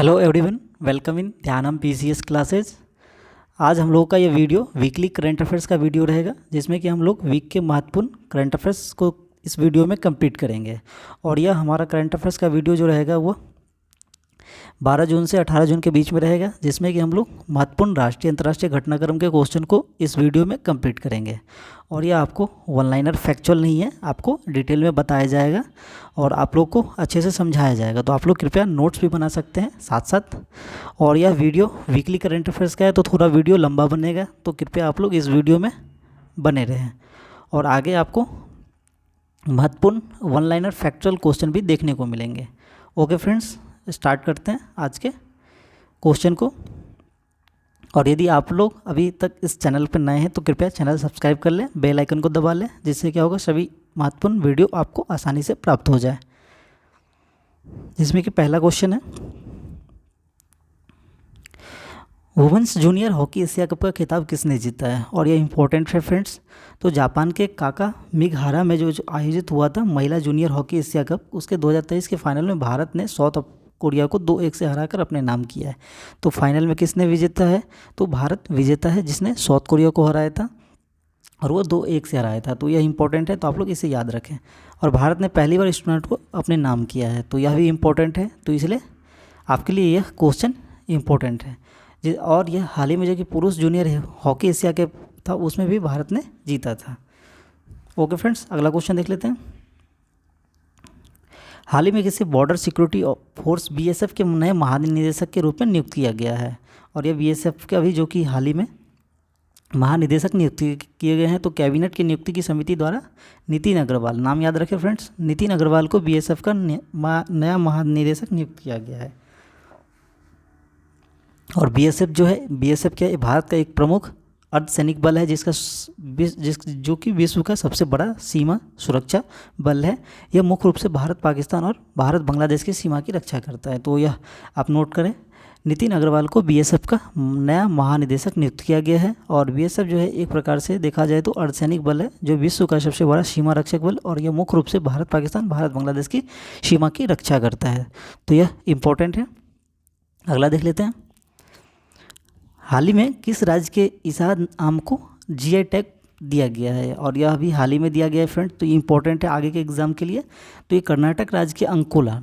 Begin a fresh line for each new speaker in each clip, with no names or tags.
Hello everyone, welcome in Dhyanam PCS classes. आज हम लोगों का ये वीडियो वीकली करंट अफेयर्स का वीडियो रहेगा, जिसमें कि हम लोग वीक के महत्वपूर्ण करंट अफेयर्स को इस वीडियो में कंप्लीट करेंगे। और यह हमारा करंट अफेयर्स का वीडियो जो रहेगा वो 12 जून से 18 जून के बीच में रहेगा, जिसमें कि हम लोग महत्वपूर्ण राष्ट्रीय अंतर्राष्ट्रीय घटनाक्रम के क्वेश्चन को इस वीडियो में कंप्लीट करेंगे। और यह आपको वन लाइनर फैक्चुअल नहीं है, आपको डिटेल में बताया जाएगा और आप लोग को अच्छे से समझाया जाएगा। तो आप लोग कृपया नोट्स भी बना सकते हैं साथ साथ। और यह वीडियो वीकली करंट अफेयर्स का है, तो थोड़ा वीडियो लंबा बनेगा, तो कृपया आप लोग इस वीडियो में बने रहें। और आगे आपको महत्वपूर्ण वन लाइनर फैक्चुअल क्वेश्चन भी देखने को मिलेंगे। ओके फ्रेंड्स, स्टार्ट करते हैं आज के क्वेश्चन को। और यदि आप लोग अभी तक इस चैनल पर नए हैं तो कृपया चैनल सब्सक्राइब कर लें, बेल आइकन को दबा लें, जिससे क्या होगा सभी महत्वपूर्ण वीडियो आपको आसानी से प्राप्त हो जाए। जिसमें कि पहला क्वेश्चन है, women's junior hockey Asia cup का खिताब किसने जीता है? और ये इंपॉर्टेंट है फ्रेंड्स। तो जापान के काका मिगहारा में जो आयोजित हुआ था महिला जूनियर हॉकी एशिया कप, उसके 2023 के फाइनल में भारत ने साउथ कोरिया को 2-1 से हराकर अपने नाम किया है। तो फाइनल में किसने विजेता है? तो भारत विजेता है, जिसने साउथ कोरिया को हराया था और वो 2-1 से हराया था। तो यह इंपॉर्टेंट है, तो आप लोग इसे याद रखें। और भारत ने पहली बार इस टूर्नामेंट को अपने नाम किया है, तो यह भी इंपॉर्टेंट है, तो इसलिए आपके लिए यह क्वेश्चन इंपॉर्टेंट है। और यह हाल ही में जो कि पुरुष जूनियर हॉकी एशिया के था, उसमें भी भारत ने जीता था। ओके फ्रेंड्स, अगला क्वेश्चन देख लेते हैं। हाल ही में किसी बॉर्डर सिक्योरिटी फोर्स बीएसएफ के नए महानिदेशक के रूप में नियुक्त किया गया है। और यह बीएसएफ के अभी जो कि हाल ही में महानिदेशक नियुक्त किए गए हैं। तो कैबिनेट की नियुक्ति की समिति द्वारा नितिन अग्रवाल, नाम याद रखें फ्रेंड्स, नितिन अग्रवाल को बीएसएफ का नया महानिदेशक नियुक्त किया गया है। और बीएसएफ जो है, बीएसएफ क्या है? भारत का एक प्रमुख अर्धसैनिक बल है, जो कि विश्व का सबसे बड़ा सीमा सुरक्षा बल है। यह मुख्य रूप से भारत पाकिस्तान और भारत बांग्लादेश की सीमा की रक्षा करता है। तो यह आप नोट करें, नितिन अग्रवाल को बीएसएफ का नया महानिदेशक नियुक्त किया गया है। और बीएसएफ जो है एक प्रकार से देखा जाए तो अर्धसैनिक बल है, जो विश्व का सबसे बड़ा सीमा रक्षक बल, और यह मुख्य रूप से भारत पाकिस्तान भारत बांग्लादेश की सीमा की रक्षा करता है। तो यह इंपॉर्टेंट है। अगला देख लेते हैं। हाल ही में किस राज्य के इसाद आम को जीआई टैग दिया गया है? और यह अभी हाल ही में दिया गया है फ्रेंड, तो ये इंपॉर्टेंट है आगे के एग्जाम के लिए। तो ये कर्नाटक राज्य के अंकोला,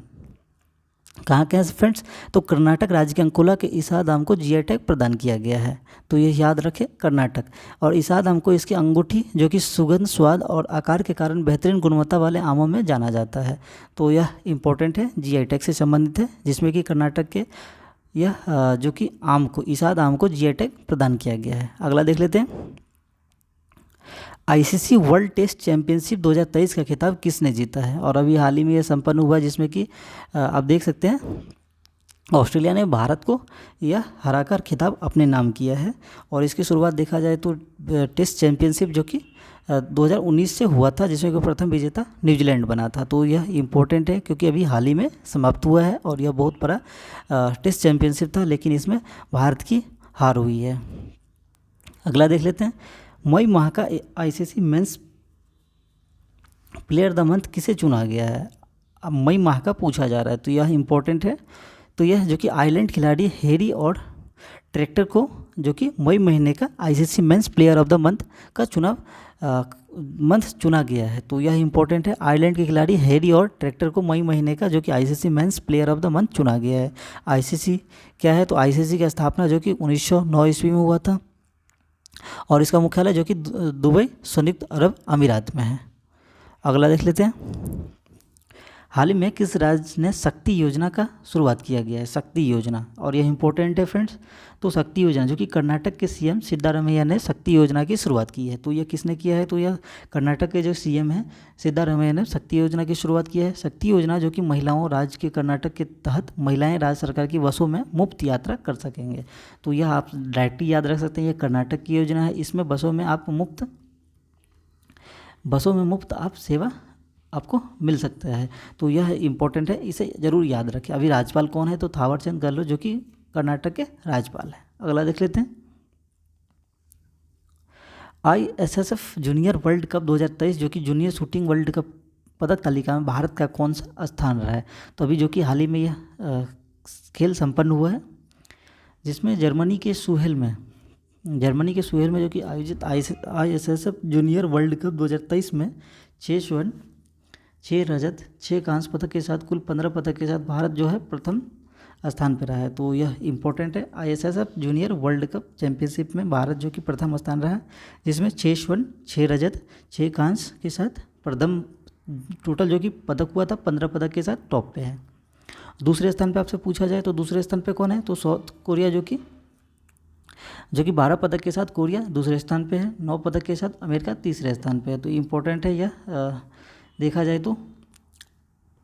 कहाँ के हैं फ्रेंड्स? तो कर्नाटक राज्य के अंकोला के इसाद आम को जीआई टैग प्रदान किया गया है। तो ये याद रखें, कर्नाटक। और इसाद आम को इसकी अंगूठी, जो कि सुगंध, स्वाद और आकार के कारण बेहतरीन गुणवत्ता वाले आमों में जाना जाता है। तो यह इंपॉर्टेंट है, जीआई टैग से संबंधित है, जिसमें कि कर्नाटक के यह जो कि आम को, इसाद आम को जीआई टैग प्रदान किया गया है। अगला देख लेते हैं। आईसीसी वर्ल्ड टेस्ट चैंपियनशिप 2023 का खिताब किसने जीता है? और अभी हाल ही में यह संपन्न हुआ, जिसमें कि आप देख सकते हैं ऑस्ट्रेलिया ने भारत को यह हराकर खिताब अपने नाम किया है। और इसकी शुरुआत देखा जाए तो टेस्ट चैंपियनशिप जो कि 2019 से हुआ था, जिसमें कि प्रथम विजेता न्यूजीलैंड बना था। तो यह इंपॉर्टेंट है, क्योंकि अभी हाल ही में समाप्त हुआ है और यह बहुत बड़ा टेस्ट चैंपियनशिप था, लेकिन इसमें भारत की हार हुई है। अगला देख लेते हैं। मई माह का ICC men's player the month किसे चुना गया है? अब मई माह का पूछा जा रहा है, तो यह इंपॉर्टेंट है। तो यह जो कि आयरलैंड खिलाड़ी हैरी और ट्रैक्टर को, जो कि मई महीने का ICC men's player of the month का चुना गया है। तो यह इंपॉर्टेंट है। आयरलैंड के खिलाड़ी हैरी और ट्रैक्टर को मई महीने का जो कि ICC men's player of the month चुना गया है। आईसीसी क्या है? तो आईसीसी की स्थापना जो कि 1909 ईस्वी में हुआ था, और इसका मुख्यालय जो कि दुबई संयुक्त अरब अमीरात में है। अगला देख लेते हैं। हाल ही में किस राज्य ने शक्ति योजना का शुरुआत किया गया है? शक्ति योजना, और यह इंपॉर्टेंट है फ्रेंड्स। तो शक्ति योजना जो कि कर्नाटक के सीएम सिद्धारमैया ने शक्ति योजना की शुरुआत की है। तो यह किसने किया है? तो यह कर्नाटक के जो सीएम हैं सिद्धारमैया ने शक्ति योजना की शुरुआत की है। शक्ति योजना जो कि महिलाओं, राज्य के कर्नाटक के तहत महिलाएं राज्य सरकार की बसों में मुफ्त यात्रा कर सकेंगे। तो यह आप डायरेक्टली याद रख सकते हैं, यह कर्नाटक की योजना है। इसमें बसों में मुफ्त आप सेवा आपको मिल सकता है। तो यह इंपॉर्टेंट है, इसे ज़रूर याद रखें। अभी राज्यपाल कौन है? तो थावरचंद गहलोत, जो कि कर्नाटक के राज्यपाल हैं। अगला देख लेते हैं। आईएसएसएफ जूनियर वर्ल्ड कप 2023 जो कि जूनियर शूटिंग वर्ल्ड कप पदक तालिका में भारत का कौन सा स्थान रहा है? तो अभी जो कि हाल ही में यह खेल संपन्न हुआ है, जिसमें जर्मनी के सूहेल में जो कि आयोजित ISSF जूनियर वर्ल्ड कप 2023 में 6 स्वर्ण, 6 रजत, 6 कांस्य पदक के साथ कुल 15 पदक के साथ भारत जो है प्रथम स्थान पर रहा है। तो यह इंपॉर्टेंट है। ISSF junior world cup championship में भारत जो कि प्रथम स्थान रहा, जिसमें 6 स्वर्ण, 6 रजत, 6 कांस्य के साथ प्रथम, टोटल जो कि पदक हुआ था 15 पदक के साथ टॉप पे है। दूसरे स्थान पे आपसे पूछा जाए तो दूसरे स्थान पे कौन है, तो साउथ कोरिया जो कि 12 पदक के साथ कोरिया दूसरे स्थान पे है, 9 पदक के साथ अमेरिका तीसरे स्थान पे है। तो इम्पोर्टेंट है यह देखा जाए तो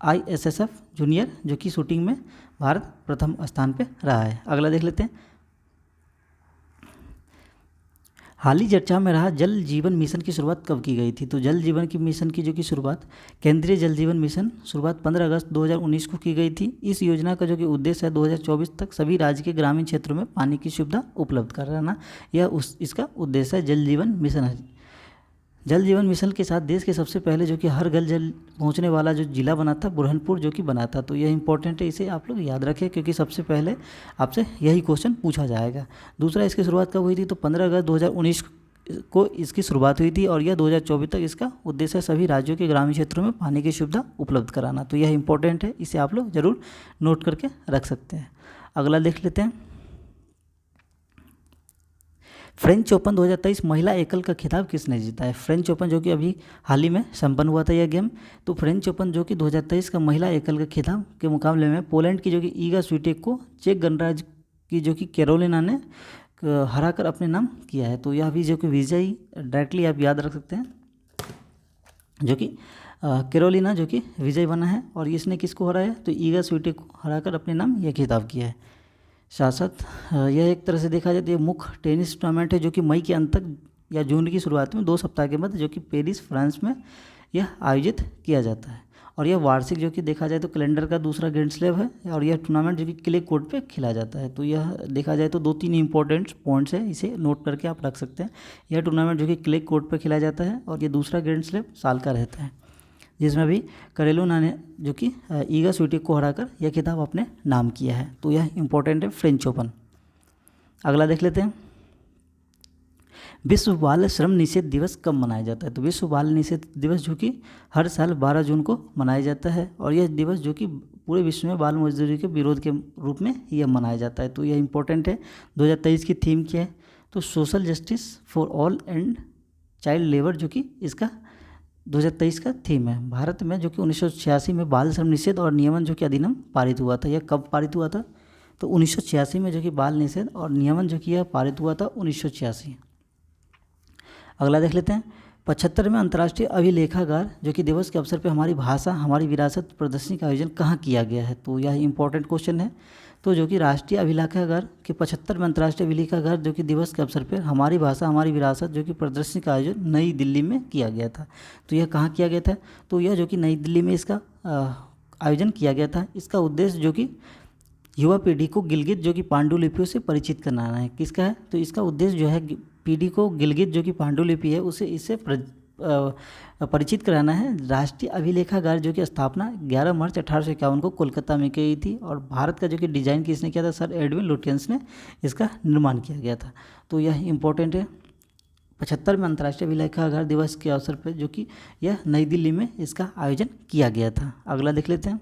ISSF जूनियर जो कि शूटिंग में भारत प्रथम स्थान पे रहा है। अगला देख लेते हैं। हाल ही चर्चा में रहा जल जीवन मिशन की शुरुआत कब की गई थी, तो जल जीवन की मिशन की जो कि शुरुआत केंद्रीय जल जीवन मिशन शुरुआत 15 अगस्त 2019 को की गई थी। इस योजना का जो कि उद्देश्य है 2024 तक सभी राज्य के ग्रामीण क्षेत्रों में पानी की सुविधा उपलब्ध कराना, यह इसका उद्देश्य है। जल जीवन मिशन है। जल जीवन मिशन के साथ देश के सबसे पहले जो कि हर घर जल पहुंचने वाला जो जिला बना था बुरहानपुर जो कि बना था। तो यह इंपॉर्टेंट है, इसे आप लोग याद रखें क्योंकि सबसे पहले आपसे यही क्वेश्चन पूछा जाएगा। दूसरा, इसकी शुरुआत कब हुई थी, तो 15 अगस्त 2019 को इसकी शुरुआत हुई थी और यह 2024 तक इसका उद्देश्य है सभी राज्यों के ग्रामीण क्षेत्रों में पानी की सुविधा उपलब्ध कराना। तो यह इंपॉर्टेंट है, इसे आप लोग ज़रूर नोट करके रख सकते हैं। अगला देख लेते हैं। फ्रेंच ओपन 2023 महिला एकल का खिताब किसने जीता है। फ्रेंच ओपन जो कि अभी हाल ही में संपन्न हुआ था यह गेम। तो फ्रेंच ओपन जो कि 2023 का महिला एकल का खिताब के मुकाबले में पोलैंड की जो कि ईगा स्विटेक को चेक गणराज्य की जो कि कैरोलिना ने हराकर अपने नाम किया है। तो यह भी जो कि विजयी डायरेक्टली आप याद रख सकते हैं, जो कि कैरोलिना जो कि विजयी बना है और इसने किसको हराया, तो ईगा स्विटेक को हराकर अपने नाम यह खिताब किया है। साथ साथ यह एक तरह से देखा जाए तो ये मुख्य टेनिस टूर्नामेंट है जो कि मई के अंत तक या जून की शुरुआत में 2 सप्ताह के बाद जो कि पेरिस फ्रांस में यह आयोजित किया जाता है। और यह वार्षिक जो कि देखा जाए तो कैलेंडर का दूसरा ग्रैंड स्लैम है और यह टूर्नामेंट जो कि क्ले कोर्ट पे खेला जाता है। तो यह देखा जाए तो 2-3 इंपॉर्टेंट पॉइंट्स है, इसे नोट करके आप रख सकते हैं। यह टूर्नामेंट जो कि क्ले कोर्ट पे खेला जाता है और ये दूसरा ग्रैंड स्लैम साल का रहता है, जिसमें भी कैरोलिना ने जो कि ईगा स्विटेक को हराकर यह खिताब अपने नाम किया है। तो यह इंपॉर्टेंट है फ्रेंच ओपन। अगला देख लेते हैं। विश्व बाल श्रम निषेध दिवस कब मनाया जाता है, तो विश्व बाल निषेध दिवस जो कि हर साल 12 जून को मनाया जाता है और यह दिवस जो कि पूरे विश्व में बाल मजदूरी के विरोध के रूप में यह मनाया जाता है। तो यह इंपॉर्टेंट है। 2023 की थीम क्या है, तो social justice for all and child labour जो कि इसका 2023 का थीम है। भारत में जो कि 1986 में बाल श्रम निषेध और नियमन जो कि अधिनियम पारित हुआ था। यह कब पारित हुआ था, तो 1986 में जो कि बाल निषेध और नियमन जो कि यह पारित हुआ था 1986। अगला देख लेते हैं। 75वें अंतर्राष्ट्रीय अभिलेखागार जो कि दिवस के अवसर पर हमारी भाषा हमारी विरासत प्रदर्शनी का आयोजन कहाँ किया गया है, तो यह इंपॉर्टेंट क्वेश्चन है। तो जो कि राष्ट्रीय अभिलेखागार के 75वें अंतर्राष्ट्रीय अभिलेखागार जो कि दिवस के अवसर पर हमारी भाषा हमारी विरासत जो कि प्रदर्शनी का आयोजन नई दिल्ली में किया गया था। तो यह कहाँ किया गया था, तो यह जो कि नई दिल्ली में इसका आयोजन किया गया था। इसका उद्देश्य जो कि युवा पीढ़ी को गिलगित जो कि पांडुलिपियों से परिचित कराना है। किसका है, तो इसका उद्देश्य जो है पीढ़ी को गिलगित जो कि पांडुलिपि है उसे इससे परिचित कराना है। राष्ट्रीय अभिलेखागार जो कि स्थापना 11 मार्च 1851 को कोलकाता में की थी और भारत का जो कि डिज़ाइन किसने किया था, सर एडविन लुटियंस ने इसका निर्माण किया गया था। तो यह इंपॉर्टेंट है। 75वें अंतर्राष्ट्रीय अभिलेखागार दिवस के अवसर पर जो कि यह नई दिल्ली में इसका आयोजन किया गया था। अगला देख लेते हैं।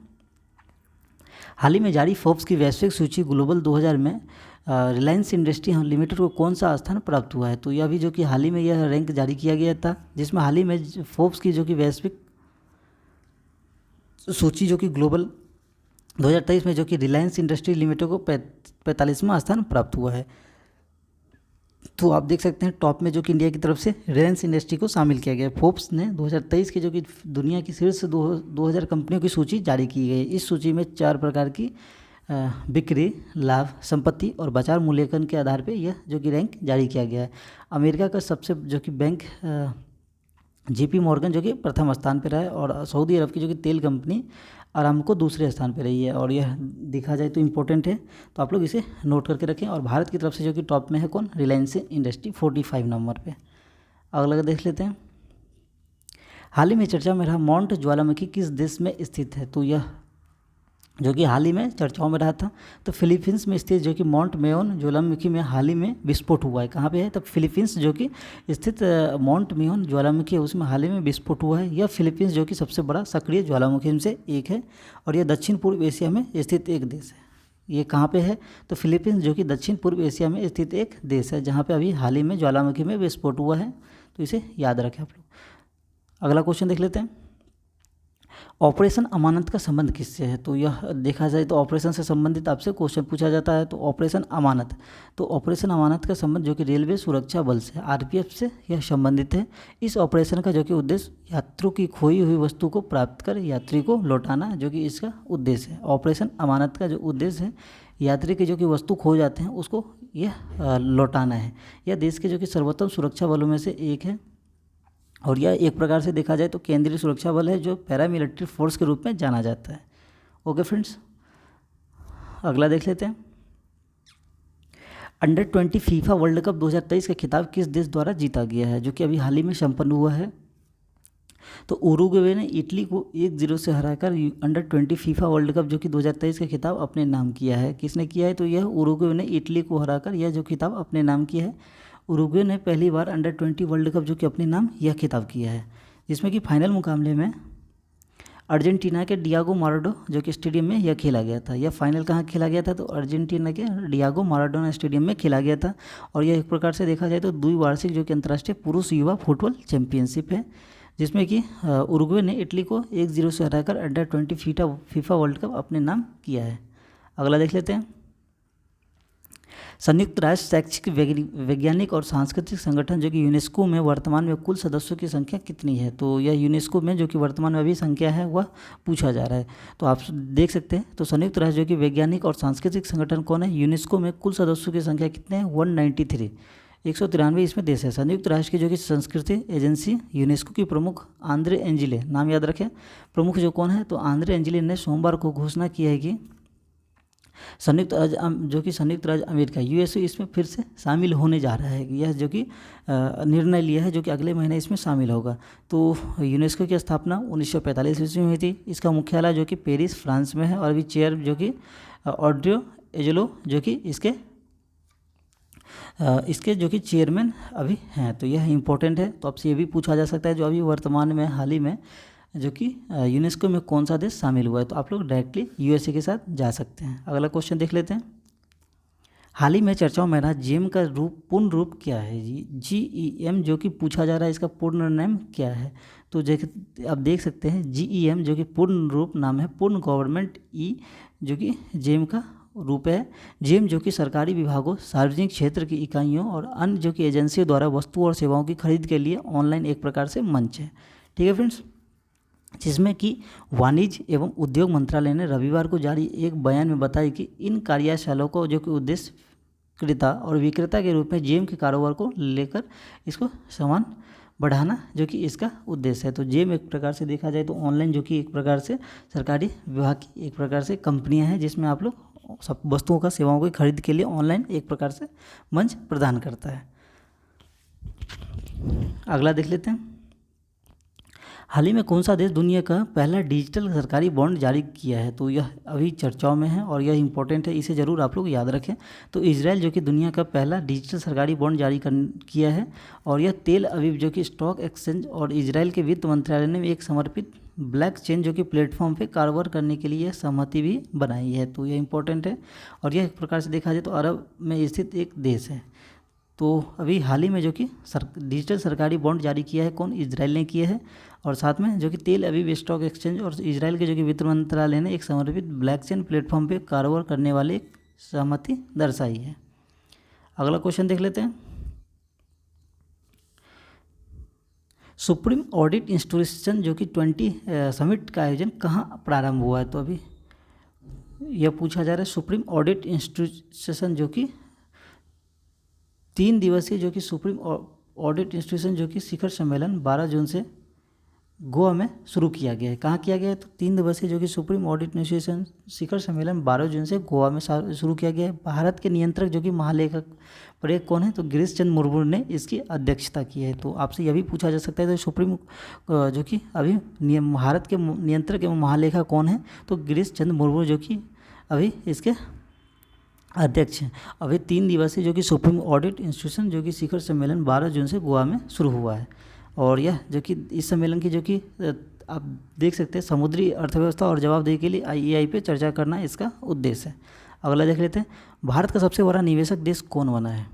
हाल ही में जारी फोर्ब्स की वैश्विक सूची ग्लोबल 2000 में रिलायंस इंडस्ट्री लिमिटेड को कौन सा स्थान प्राप्त हुआ है, तो यह भी जो कि हाल ही में यह रैंक जारी किया गया था, जिसमें हाल ही में फोर्ब्स की जो कि वैश्विक सूची जो कि ग्लोबल 2023 में जो कि रिलायंस इंडस्ट्री लिमिटेड को 45वां स्थान प्राप्त हुआ है। तो आप देख सकते हैं टॉप में जो कि इंडिया की तरफ से रिलायंस इंडस्ट्री को शामिल किया गया। फोर्ब्स ने 2023 की जो कि दुनिया की शीर्ष 2000 कंपनियों की सूची जारी की गई। इस सूची में 4 प्रकार की बिक्री, लाभ, संपत्ति और बाजार मूल्यांकन के आधार पे यह जो कि रैंक जारी किया गया है। अमेरिका का सबसे जो कि बैंक JP मॉर्गन जो कि प्रथम स्थान पर रहा है और सऊदी अरब की जो कि तेल कंपनी अरामको दूसरे स्थान पर रही है और यह देखा जाए तो इम्पोर्टेंट है, तो आप लोग इसे नोट करके रखें। और भारत की तरफ से जो कि टॉप में है कौन, रिलायंस इंडस्ट्री 45 नंबर पे। अगला देख लेते हैं। हाल ही में चर्चा में रहा माउंट ज्वालामुखी किस देश में स्थित है, तो यह जो कि हाल ही में चर्चाओं में रहा था। तो फिलीपींस में स्थित जो कि माउंट मेयोन ज्वालामुखी में हाल ही में विस्फोट हुआ है। कहाँ पे है? तो फिलीपींस जो कि स्थित माउंट मेयोन ज्वालामुखी है, उसमें हाल ही में विस्फोट हुआ है। यह फिलीपींस जो कि सबसे बड़ा सक्रिय ज्वालामुखी में से एक है और यह दक्षिण पूर्व एशिया में स्थित एक देश है। ये कहाँ पे है? तो फिलीपींस जो कि दक्षिण पूर्व एशिया में स्थित एक देश है, जहाँ पे अभी हाल ही में ज्वालामुखी में विस्फोट हुआ है। तो इसे याद रखें आप लोग। अगला क्वेश्चन देख लेते हैं। ऑपरेशन अमानत का संबंध किससे है? तो यह देखा जाए तो ऑपरेशन से संबंधित आपसे क्वेश्चन पूछा जाता है। तो ऑपरेशन अमानत, तो ऑपरेशन अमानत का संबंध जो कि रेलवे सुरक्षा बल से, आरपीएफ से यह संबंधित है। इस ऑपरेशन का जो कि उद्देश्य यात्रियों की खोई हुई वस्तु को प्राप्त कर यात्री को लौटाना जो कि इसका उद्देश्य है। ऑपरेशन अमानत का जो उद्देश्य है, यात्री के जो कि वस्तु खो जाते हैं उसको यह लौटाना है। यह देश के जो कि सर्वोत्तम सुरक्षा बलों में से एक है और यह एक प्रकार से देखा जाए तो केंद्रीय सुरक्षा बल है, जो पैरामिलिट्री फोर्स के रूप में जाना जाता है। ओके फ्रेंड्स, अगला देख लेते हैं। अंडर 20 फीफा वर्ल्ड कप 2023 का खिताब किस देश द्वारा जीता गया है? जो कि अभी हाल ही में संपन्न हुआ है। तो उरुग्वे ने इटली को 1-0 से हराकर अंडर 20 फीफा वर्ल्ड कप जो कि 2023 का खिताब अपने नाम किया है। किसने किया है? तो यह उरुग्वे ने इटली को हराकर यह जो खिताब अपने नाम किया है। उरुग्वे ने पहली बार अंडर 20 वर्ल्ड कप जो कि अपने नाम यह खिताब किया है, जिसमें कि फाइनल मुकाबले में अर्जेंटीना के डियागो माराडो जो कि स्टेडियम में यह खेला गया था। यह फाइनल कहाँ खेला गया था? तो अर्जेंटीना के डियागो माराडोना स्टेडियम में खेला गया था और यह एक प्रकार से देखा जाए तो द्विवार्षिक जो कि अंतर्राष्ट्रीय पुरुष युवा फुटबॉल चैंपियनशिप है, जिसमें कि उरुग्वे ने इटली को 1-0 से हराकर अंडर 20 फीफा वर्ल्ड कप अपने नाम किया है। अगला देख लेते हैं। संयुक्त राष्ट्र शैक्षिक वैज्ञानिक और सांस्कृतिक संगठन जो कि यूनेस्को में वर्तमान में कुल सदस्यों की संख्या कितनी है? तो यह यूनेस्को में जो कि वर्तमान में अभी संख्या है वह पूछा जा रहा है। तो आप देख सकते हैं, तो संयुक्त राष्ट्र जो कि वैज्ञानिक और सांस्कृतिक संगठन कौन है? यूनेस्को में कुल सदस्यों की संख्या कितने हैं? 193, 193 इसमें देश है। संयुक्त राष्ट्र की जो कि संस्कृति एजेंसी यूनेस्को की प्रमुख आंद्रे एंजिले, नाम याद रखें, प्रमुख जो कौन है? तो आंद्रे एंजिले ने सोमवार को घोषणा की है कि संयुक्त राज्य अमेरिका यूएसए इसमें फिर से शामिल होने जा रहा है। यह जो कि निर्णय लिया है जो कि अगले महीने इसमें शामिल होगा। तो यूनेस्को की स्थापना 1945 ईस्वी में हुई थी। इसका मुख्यालय जो कि पेरिस फ्रांस में है और अभी चेयर जो कि ऑड्रे एजलो जो कि इसके जो कि चेयरमैन अभी हैं। तो यह इंपॉर्टेंट है। तो आपसे ये भी पूछा जा सकता है जो अभी वर्तमान में हाल ही में जो कि यूनेस्को में कौन सा देश शामिल हुआ है? तो आप लोग डायरेक्टली यूएसए के साथ जा सकते हैं। अगला क्वेश्चन देख लेते हैं। हाल ही में चर्चाओं में रहा जीएम का पूर्ण रूप क्या है? जीईएम जो कि पूछा जा रहा है, इसका पूर्ण नाम क्या है? तो आप देख सकते हैं जीईएम जो कि पूर्ण रूप नाम है पूर्ण गवर्नमेंट जो कि जीएम का रूप है। जीएम जो कि सरकारी विभागों, सार्वजनिक क्षेत्र की इकाइयों और अन्य जो कि एजेंसियों द्वारा वस्तुओं और सेवाओं की खरीद के लिए ऑनलाइन एक प्रकार से मंच है। ठीक है फ्रेंड्स, जिसमें कि वाणिज्य एवं उद्योग मंत्रालय ने रविवार को जारी एक बयान में बताया कि इन कार्यशालाओं को जो कि उद्देश्य क्रेता और विक्रेता के रूप में जीएम के कारोबार को लेकर इसको समान बढ़ाना जो कि इसका उद्देश्य है। तो जीएम एक प्रकार से देखा जाए तो ऑनलाइन जो कि एक प्रकार से सरकारी विभाग की एक प्रकार से कंपनियां हैं, जिसमें आप लोग सब वस्तुओं का सेवाओं की खरीद के लिए ऑनलाइन एक प्रकार से मंच प्रदान करता है। अगला देख लेते हैं। हाल ही में कौन सा देश दुनिया का पहला डिजिटल सरकारी बॉन्ड जारी किया है? तो यह अभी चर्चाओं में है और यह इंपॉर्टेंट है, इसे ज़रूर आप लोग याद रखें। तो इजराइल जो कि दुनिया का पहला डिजिटल सरकारी बॉन्ड जारी किया है और यह तेल अवीव जो कि स्टॉक एक्सचेंज और इजराइल के वित्त मंत्रालय ने एक समर्पित ब्लैक चेन जो कि प्लेटफॉर्म पे कारोबार करने के लिए यह सहमति भी बनाई है। तो यह इंपॉर्टेंट है और यह एक प्रकार से देखा जाए तो अरब में स्थित एक देश है। तो अभी हाल ही में जो कि डिजिटल सरकारी बॉन्ड जारी किया है कौन? इजराइल ने किया है और साथ में जो कि तेल अवीव स्टॉक एक्सचेंज और इजराइल के जो कि वित्त मंत्रालय ने एक समर्पित ब्लॉकचेन प्लेटफॉर्म पे कारोबार करने वाले एक सहमति दर्शाई है। अगला क्वेश्चन देख लेते हैं। सुप्रीम ऑडिट इंस्टीट्यूशन जो कि 20 समिट का आयोजन कहाँ प्रारंभ हुआ है? तो अभी यह पूछा जा रहा है। सुप्रीम ऑडिट इंस्टीट्यूशन जो कि 3 दिवसीय जो कि सुप्रीम ऑडिट इंस्टीट्यूशन जो कि शिखर सम्मेलन 12 जून से गोवा में शुरू किया गया है। कहाँ किया गया है? तो 3 दिवसीय जो कि सुप्रीम ऑडिट नेगोशिएशन शिखर सम्मेलन 12 जून से गोवा में शुरू किया गया है। भारत के नियंत्रक जो कि महालेखक परीक्षक कौन है? तो गिरीश चंद्र मुर्मू ने इसकी अध्यक्षता की है। तो आपसे यह भी पूछा जा सकता है तो सुप्रीम जो कि अभी भारत के नियंत्रक एवं महालेखा कौन है? तो गिरीश चंद्र मुर्मू जो कि अभी इसके अध्यक्ष हैं। अभी 3 दिवसीय जो कि सुप्रीम ऑडिट इंस्टीट्यूशन जो कि शिखर सम्मेलन 12 जून से गोवा में शुरू हुआ है। और यह जो कि इस सम्मेलन की जो कि आप देख सकते हैं समुद्री अर्थव्यवस्था और जवाबदेही के लिए IEI पे चर्चा करना इसका उद्देश्य है। अगला देख लेते हैं, भारत का सबसे बड़ा निवेशक देश कौन बना है?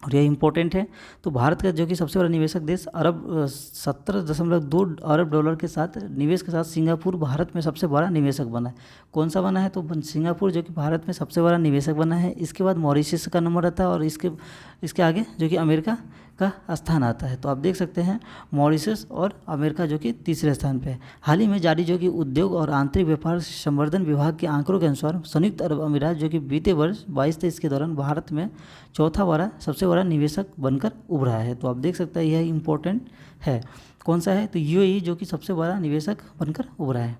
और यह इंपॉर्टेंट है। तो भारत का जो कि सबसे बड़ा निवेशक देश 17.2 अरब डॉलर के साथ निवेश के साथ सिंगापुर भारत में सबसे बड़ा निवेशक बना है। कौन सा बना है? तो सिंगापुर जो कि भारत में सबसे बड़ा निवेशक बना है। इसके बाद मॉरिशस का नंबर आता है और इसके आगे जो कि अमेरिका का स्थान आता है। तो आप देख सकते हैं मॉरिशस और अमेरिका जो कि तीसरे स्थान पे है। हाल ही में जारी जो कि उद्योग और आंतरिक व्यापार संवर्धन विभाग के आंकड़ों के अनुसार संयुक्त अरब अमीरात जो कि बीते वर्ष 22-23 के दौरान भारत में चौथा बड़ा सबसे बड़ा निवेशक बनकर उभरा है। तो आप देख सकते हैं यह इंपॉर्टेंट है। कौन सा है? तो UAE जो कि सबसे बड़ा निवेशक बनकर उभरा है।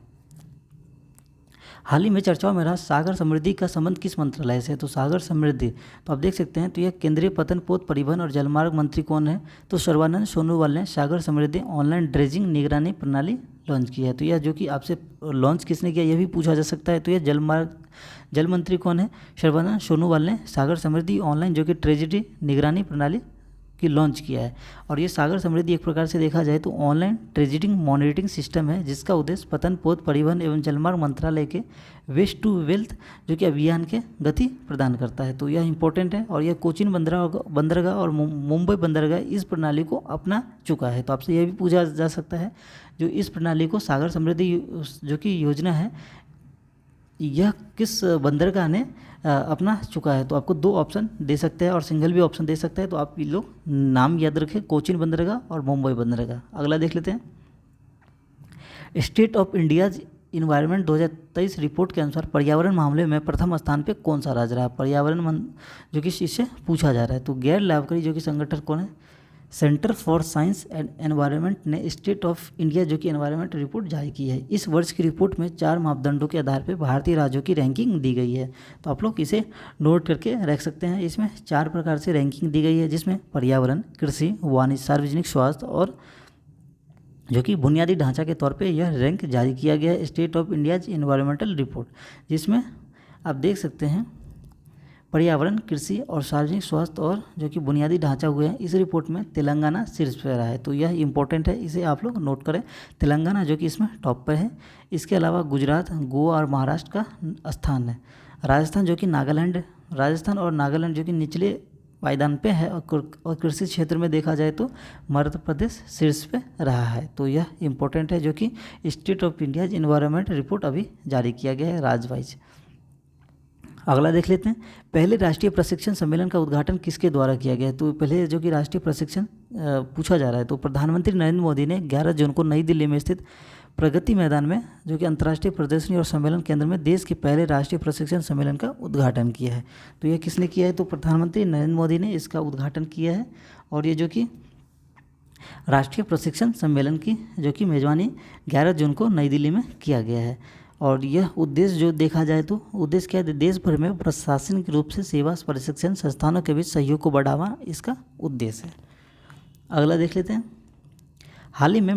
हाल ही में चर्चाओं में रहा सागर समृद्धि का संबंध किस मंत्रालय से है? तो सागर समृद्धि तो आप देख सकते हैं तो यह केंद्रीय पतन पोत परिवहन और जलमार्ग मंत्री कौन है? तो सर्बानंद सोनोवाल ने सागर समृद्धि ऑनलाइन ड्रेजिंग निगरानी प्रणाली लॉन्च की है। तो यह जो कि आपसे लॉन्च किसने किया यह भी पूछा जा सकता है। तो यह जल मंत्री कौन है? सर्बानंद सोनोवाल ने सागर समृद्धि ऑनलाइन जो कि ट्रेजिडी निगरानी प्रणाली की लॉन्च किया है। और ये सागर समृद्धि एक प्रकार से देखा जाए तो ऑनलाइन ट्रेजिडिंग मॉनिटरिंग सिस्टम है जिसका उद्देश्य पतन पोत परिवहन एवं जलमार्ग मंत्रालय के वेस्ट टू वेल्थ जो कि अभियान के गति प्रदान करता है। तो यह इंपॉर्टेंट है। और यह कोचीन बंदरगाह और मुंबई बंदरगाह इस प्रणाली को अपना चुका है। तो आपसे यह भी पूछा जा सकता है जो इस प्रणाली को सागर समृद्धि जो कि योजना है यह किस बंदरगाह ने अपना चुका है? तो आपको 2 ऑप्शन दे सकते हैं और सिंगल भी ऑप्शन दे सकते हैं। तो आप ये लोग नाम याद रखें, कोचीन बंदरगाह और मुंबई बंदरगाह। अगला देख लेते हैं, state of India's environment 2023 report के अनुसार पर्यावरण मामले में प्रथम स्थान पे कौन सा राज्य रहा? पर्यावरण जो कि इससे पूछा जा रहा है। तो गैर लाभकारी जो कि संगठन कौन है? Centre for science and environment ने स्टेट ऑफ इंडिया जो कि एनवायरनमेंट रिपोर्ट जारी की है। इस वर्ष की रिपोर्ट में 4 मापदंडों के आधार पर भारतीय राज्यों की रैंकिंग दी गई है। तो आप लोग इसे नोट करके रख सकते हैं। इसमें 4 प्रकार से रैंकिंग दी गई है जिसमें पर्यावरण, कृषि, वाणिज्य, सार्वजनिक स्वास्थ्य और जो कि बुनियादी ढांचा के तौर पे यह रैंक जारी किया गया है state of India's environmental report, जिसमें आप देख सकते हैं पर्यावरण, कृषि और सार्वजनिक स्वास्थ्य और जो कि बुनियादी ढांचा हुए हैं। इस रिपोर्ट में तेलंगाना शीर्ष पर रहा है। तो यह इंपॉर्टेंट है, इसे आप लोग नोट करें। तेलंगाना जो कि इसमें टॉप पर है। इसके अलावा गुजरात, गोवा और महाराष्ट्र का स्थान है। राजस्थान और नागालैंड जो कि निचले पायदान पे है। और कृषि क्षेत्र में देखा जाए तो मध्य प्रदेश शीर्ष पे रहा है। तो यह इंपॉर्टेंट है जो कि state of India environment report अभी जारी किया गया है राज्य वाइज। अगला देख लेते हैं, पहले राष्ट्रीय प्रशिक्षण सम्मेलन का उद्घाटन किसके द्वारा किया गया है? तो पहले जो कि राष्ट्रीय प्रशिक्षण पूछा जा रहा है तो प्रधानमंत्री नरेंद्र मोदी ने 11 जून को नई दिल्ली में स्थित प्रगति मैदान में जो कि अंतर्राष्ट्रीय प्रदर्शनी और सम्मेलन केंद्र में देश के पहले राष्ट्रीय प्रशिक्षण सम्मेलन का उद्घाटन किया है। तो यह किसने किया है? तो प्रधानमंत्री नरेंद्र मोदी ने इसका उद्घाटन किया है। और ये जो कि राष्ट्रीय प्रशिक्षण सम्मेलन की जो कि मेजबानी 11 जून को नई दिल्ली में किया गया है। और यह उद्देश्य जो देखा जाए तो उद्देश्य क्या है? देश भर में प्रशासनिक रूप से सेवा प्रशिक्षण संस्थानों के बीच सहयोग को बढ़ावा इसका उद्देश्य है। अगला देख लेते हैं, हाल ही में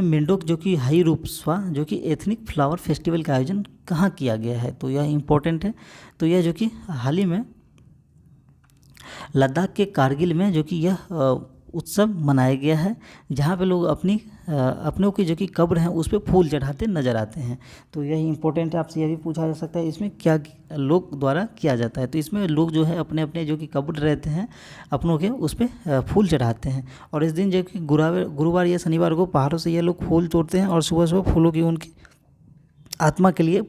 मेंढक जो कि हाई रूपस्वा जो कि एथनिक फ्लावर फेस्टिवल का आयोजन कहाँ किया गया है? तो यह इंपॉर्टेंट है। तो यह जो कि हाल ही में लद्दाख के कारगिल में जो कि यह उत्सव मनाया गया है, जहाँ पे लोग अपनों की जो कि कब्र हैं उस पर फूल चढ़ाते नजर आते हैं। तो यही इंपॉर्टेंट है। आपसे यह भी पूछा जा सकता है इसमें क्या लोग द्वारा किया जाता है? तो इसमें लोग जो है अपने अपने जो कि कब्र रहते हैं अपनों के उस पर फूल चढ़ाते हैं। और इस दिन जो कि गुरुवार या शनिवार को पहाड़ों से ये लोग फूल तोड़ते हैं और सुबह सुबह फूलों की उनकी आत्मा के लिए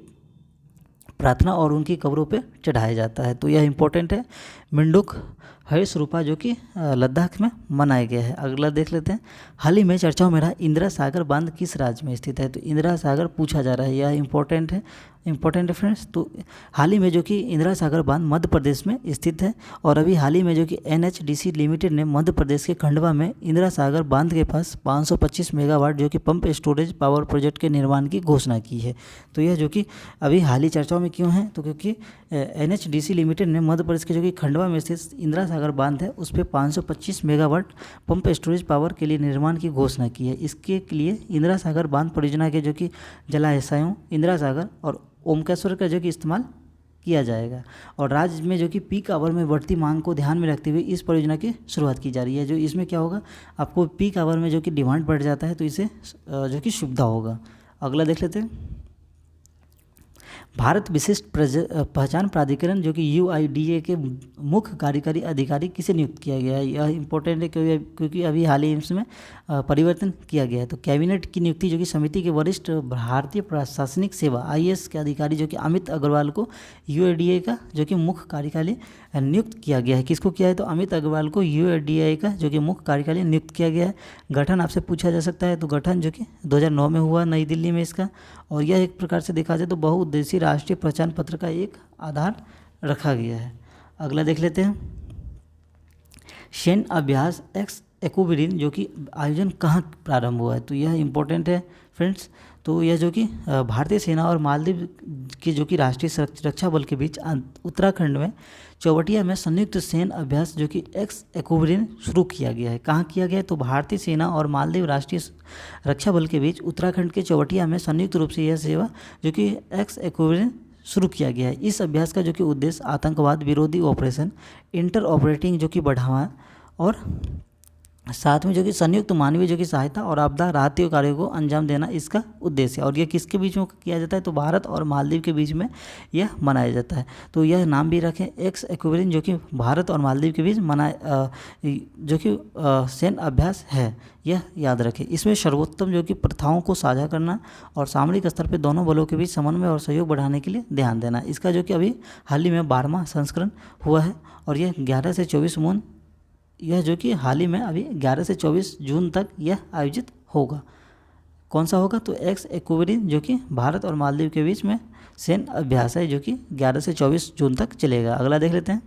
प्रार्थना और उनकी कब्रों पे चढ़ाया जाता है। तो यह इंपॉर्टेंट है। मेंढक हर्ष रूपा जो कि लद्दाख में मनाया गया है। अगला देख लेते हैं, हाल ही में चर्चाओं में रहा इंदिरा सागर बांध किस राज्य में स्थित है। तो इंदिरा सागर पूछा जा रहा है, यह इंपॉर्टेंट है फ्रेंड्स। तो हाल ही में जो कि इंदिरा सागर बांध मध्य प्रदेश में स्थित है, और अभी हाल ही में जो कि NHDC लिमिटेड ने मध्य प्रदेश के खंडवा में इंदिरा सागर बांध के पास 525 मेगावाट जो कि पंप स्टोरेज पावर प्रोजेक्ट के निर्माण की घोषणा की है। तो यह जो कि अभी हाल ही चर्चाओं में क्यों है, तो क्योंकि NHDC लिमिटेड ने मध्य प्रदेश के जो कि खंडवा में स्थित इंदिरा सागर बांध है उस पर 525 मेगावाट पंप स्टोरेज पावर के लिए निर्माण की घोषणा की है। इसके लिए इंदिरा सागर बांध परियोजना के जो कि जलाशयों इंदिरा सागर और ओमकेश्वर का जो कि इस्तेमाल किया जाएगा, और राज्य में जो कि पीक आवर में बढ़ती मांग को ध्यान में रखते हुए इस परियोजना की शुरुआत की जा रही है। जो इसमें क्या होगा, आपको पीक आवर में जो कि डिमांड बढ़ जाता है तो इसे जो कि सुविधा होगा। अगला देख लेते हैं, भारत विशिष्ट पहचान प्राधिकरण जो कि UIDA के मुख्य कार्यकारी अधिकारी किसे नियुक्त किया गया है। यह इंपॉर्टेंट है क्योंकि अभी हाल ही इसमें परिवर्तन किया गया है। तो कैबिनेट की नियुक्ति जो कि समिति के वरिष्ठ भारतीय प्रशासनिक सेवा IAS के अधिकारी जो कि अमित अग्रवाल को UIDA का जो कि मुख्य कार्यकारी नियुक्त किया गया है। किसको किया है, तो अमित अग्रवाल को UIDA का जो कि मुख्य कार्यकारी नियुक्त किया गया है। गठन आपसे पूछा जा सकता है, तो गठन जो कि 2009 में हुआ नई दिल्ली में इसका, और यह एक प्रकार से देखा जाए तो बहुउद्देशीय राष्ट्रीय पहचान पत्र का एक आधार रखा गया है। अगला देख लेते हैं, सैन्य अभ्यास एक्विरिन जो कि आयोजन कहाँ प्रारंभ हुआ है। तो यह इंपॉर्टेंट है फ्रेंड्स। तो यह जो कि भारतीय सेना और मालदीव के जो कि राष्ट्रीय सुरक्षा बल के बीच उत्तराखंड में चौबटिया में संयुक्त सैन्य अभ्यास जो कि एक्विरिन शुरू किया गया है। कहाँ किया गया है, तो भारतीय सेना और मालदीव राष्ट्रीय रक्षा बल के बीच उत्तराखंड के चौबटिया में संयुक्त रूप से यह सेवा जो कि एक्विरिन शुरू किया गया है। इस अभ्यास का जो कि उद्देश्य आतंकवाद विरोधी ऑपरेशन, इंटर ऑपरेटिंग जो कि बढ़ावा, और साथ में जो कि संयुक्त मानवीय जो कि सहायता और आपदा राहत कार्यों को अंजाम देना इसका उद्देश्य है। और यह किसके बीच में किया जाता है, तो भारत और मालदीव के बीच में यह मनाया जाता है। तो यह नाम भी रखें एक्विरिन जो कि भारत और मालदीव के बीच जो कि सैन्य अभ्यास है, यह याद रखें। इसमें सर्वोत्तम जो कि प्रथाओं को साझा करना और सामरिक स्तर पर दोनों बलों के बीच समन्वय और सहयोग बढ़ाने के लिए ध्यान देना। इसका जो कि अभी हाल ही में 12वां संस्करण हुआ है, और यह 11 से 24 जून, यह जो कि हाल ही में अभी 11 से 24 जून तक यह आयोजित होगा। कौन सा होगा, तो एक्विरिन जो कि भारत और मालदीव के बीच में सैन्य अभ्यास है जो कि 11 से 24 जून तक चलेगा। अगला देख लेते हैं,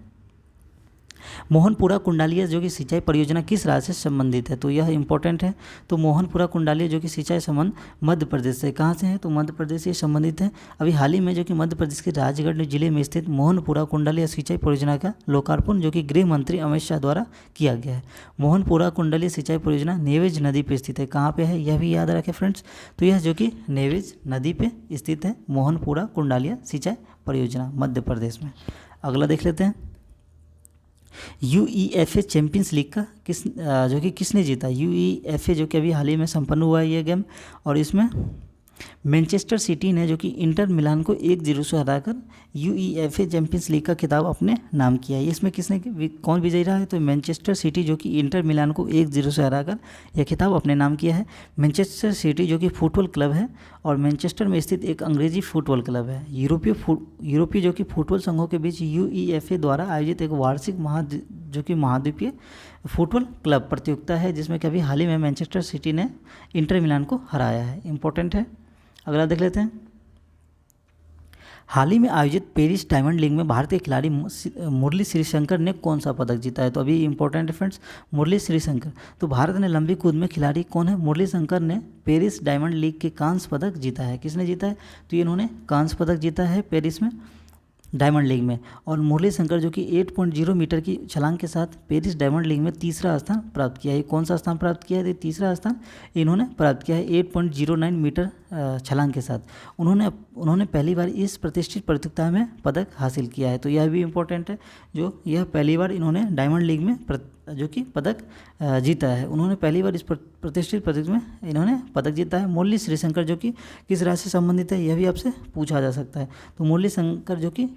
मोहनपुरा कुंडालिया जो कि सिंचाई परियोजना किस राज्य से संबंधित है। तो यह इंपॉर्टेंट है। तो मोहनपुरा कुंडालिया जो कि सिंचाई संबंध मध्य प्रदेश से, कहाँ से है, तो मध्य प्रदेश से संबंधित है। अभी हाल ही में जो कि मध्य प्रदेश के राजगढ़ जिले में स्थित मोहनपुरा कुंडालिया सिंचाई परियोजना का लोकार्पण जो कि गृह मंत्री अमित शाह द्वारा किया गया है। मोहनपुरा कुंडालिया सिंचाई परियोजना नेवेज नदी पर स्थित है। कहाँ पे है, यह भी याद रखें फ्रेंड्स। तो यह जो कि नेवेज नदी पे स्थित है मोहनपुरा कुंडालिया सिंचाई परियोजना मध्य प्रदेश में। अगला देख लेते हैं, UEFA चैंपियंस लीग का जो कि किसने जीता। UEFA जो कि अभी हाल ही में संपन्न हुआ है ये गेम, और इसमें मैनचेस्टर सिटी ने जो कि इंटर मिलान को 1-0 से हराकर UEFA चैंपियंस लीग का खिताब अपने नाम किया है। इसमें कौन विजयी रहा है, तो मैनचेस्टर सिटी जो कि इंटर मिलान को 1-0 से हराकर यह खिताब अपने नाम किया है। मैनचेस्टर सिटी जो कि फुटबॉल क्लब है और मैनचेस्टर में स्थित एक अंग्रेजी फुटबॉल क्लब है। यूरोपीय जो कि फुटबॉल संघों के बीच UEFA द्वारा आयोजित एक वार्षिक जो कि महाद्वीपीय फुटबॉल क्लब प्रतियोगिता है, जिसमें कभी हाल ही में मैनचेस्टर सिटी ने इंटर मिलान को हराया है। इंपॉर्टेंट है। अगला देख लेते हैं, हाल ही में आयोजित पेरिस डायमंड लीग में भारतीय खिलाड़ी मुरली श्रीशंकर ने कौन सा पदक जीता है। तो अभी इंपॉर्टेंट है फ्रेंड्स, मुरली श्रीशंकर। तो भारत ने लंबी कूद में खिलाड़ी कौन है, मुरली शंकर ने पेरिस डायमंड लीग के कांस्य पदक जीता है। किसने जीता है, तो इन्होंने कांस्य पदक जीता है पेरिस में डायमंड लीग में। और मुरली शंकर जो कि 8.0 मीटर की छलांग के साथ पेरिस डायमंड लीग में तीसरा स्थान प्राप्त किया है। कौन सा स्थान प्राप्त किया है, तीसरा स्थान इन्होंने प्राप्त किया है 8.09 मीटर छलांग के साथ। उन्होंने पहली बार इस प्रतिष्ठित प्रतियोगिता में पदक हासिल किया है। तो यह भी इम्पोर्टेंट है, जो यह पहली बार इन्होंने डायमंड लीग में जो कि पदक जीता है। उन्होंने पहली बार इस प्रतिष्ठित प्रतियोगिता में इन्होंने पदक जीता है। मुरली श्रीशंकर जो कि किस राज्य से संबंधित है, यह भी आपसे पूछा जा सकता है। तो मुरली शंकर जो कि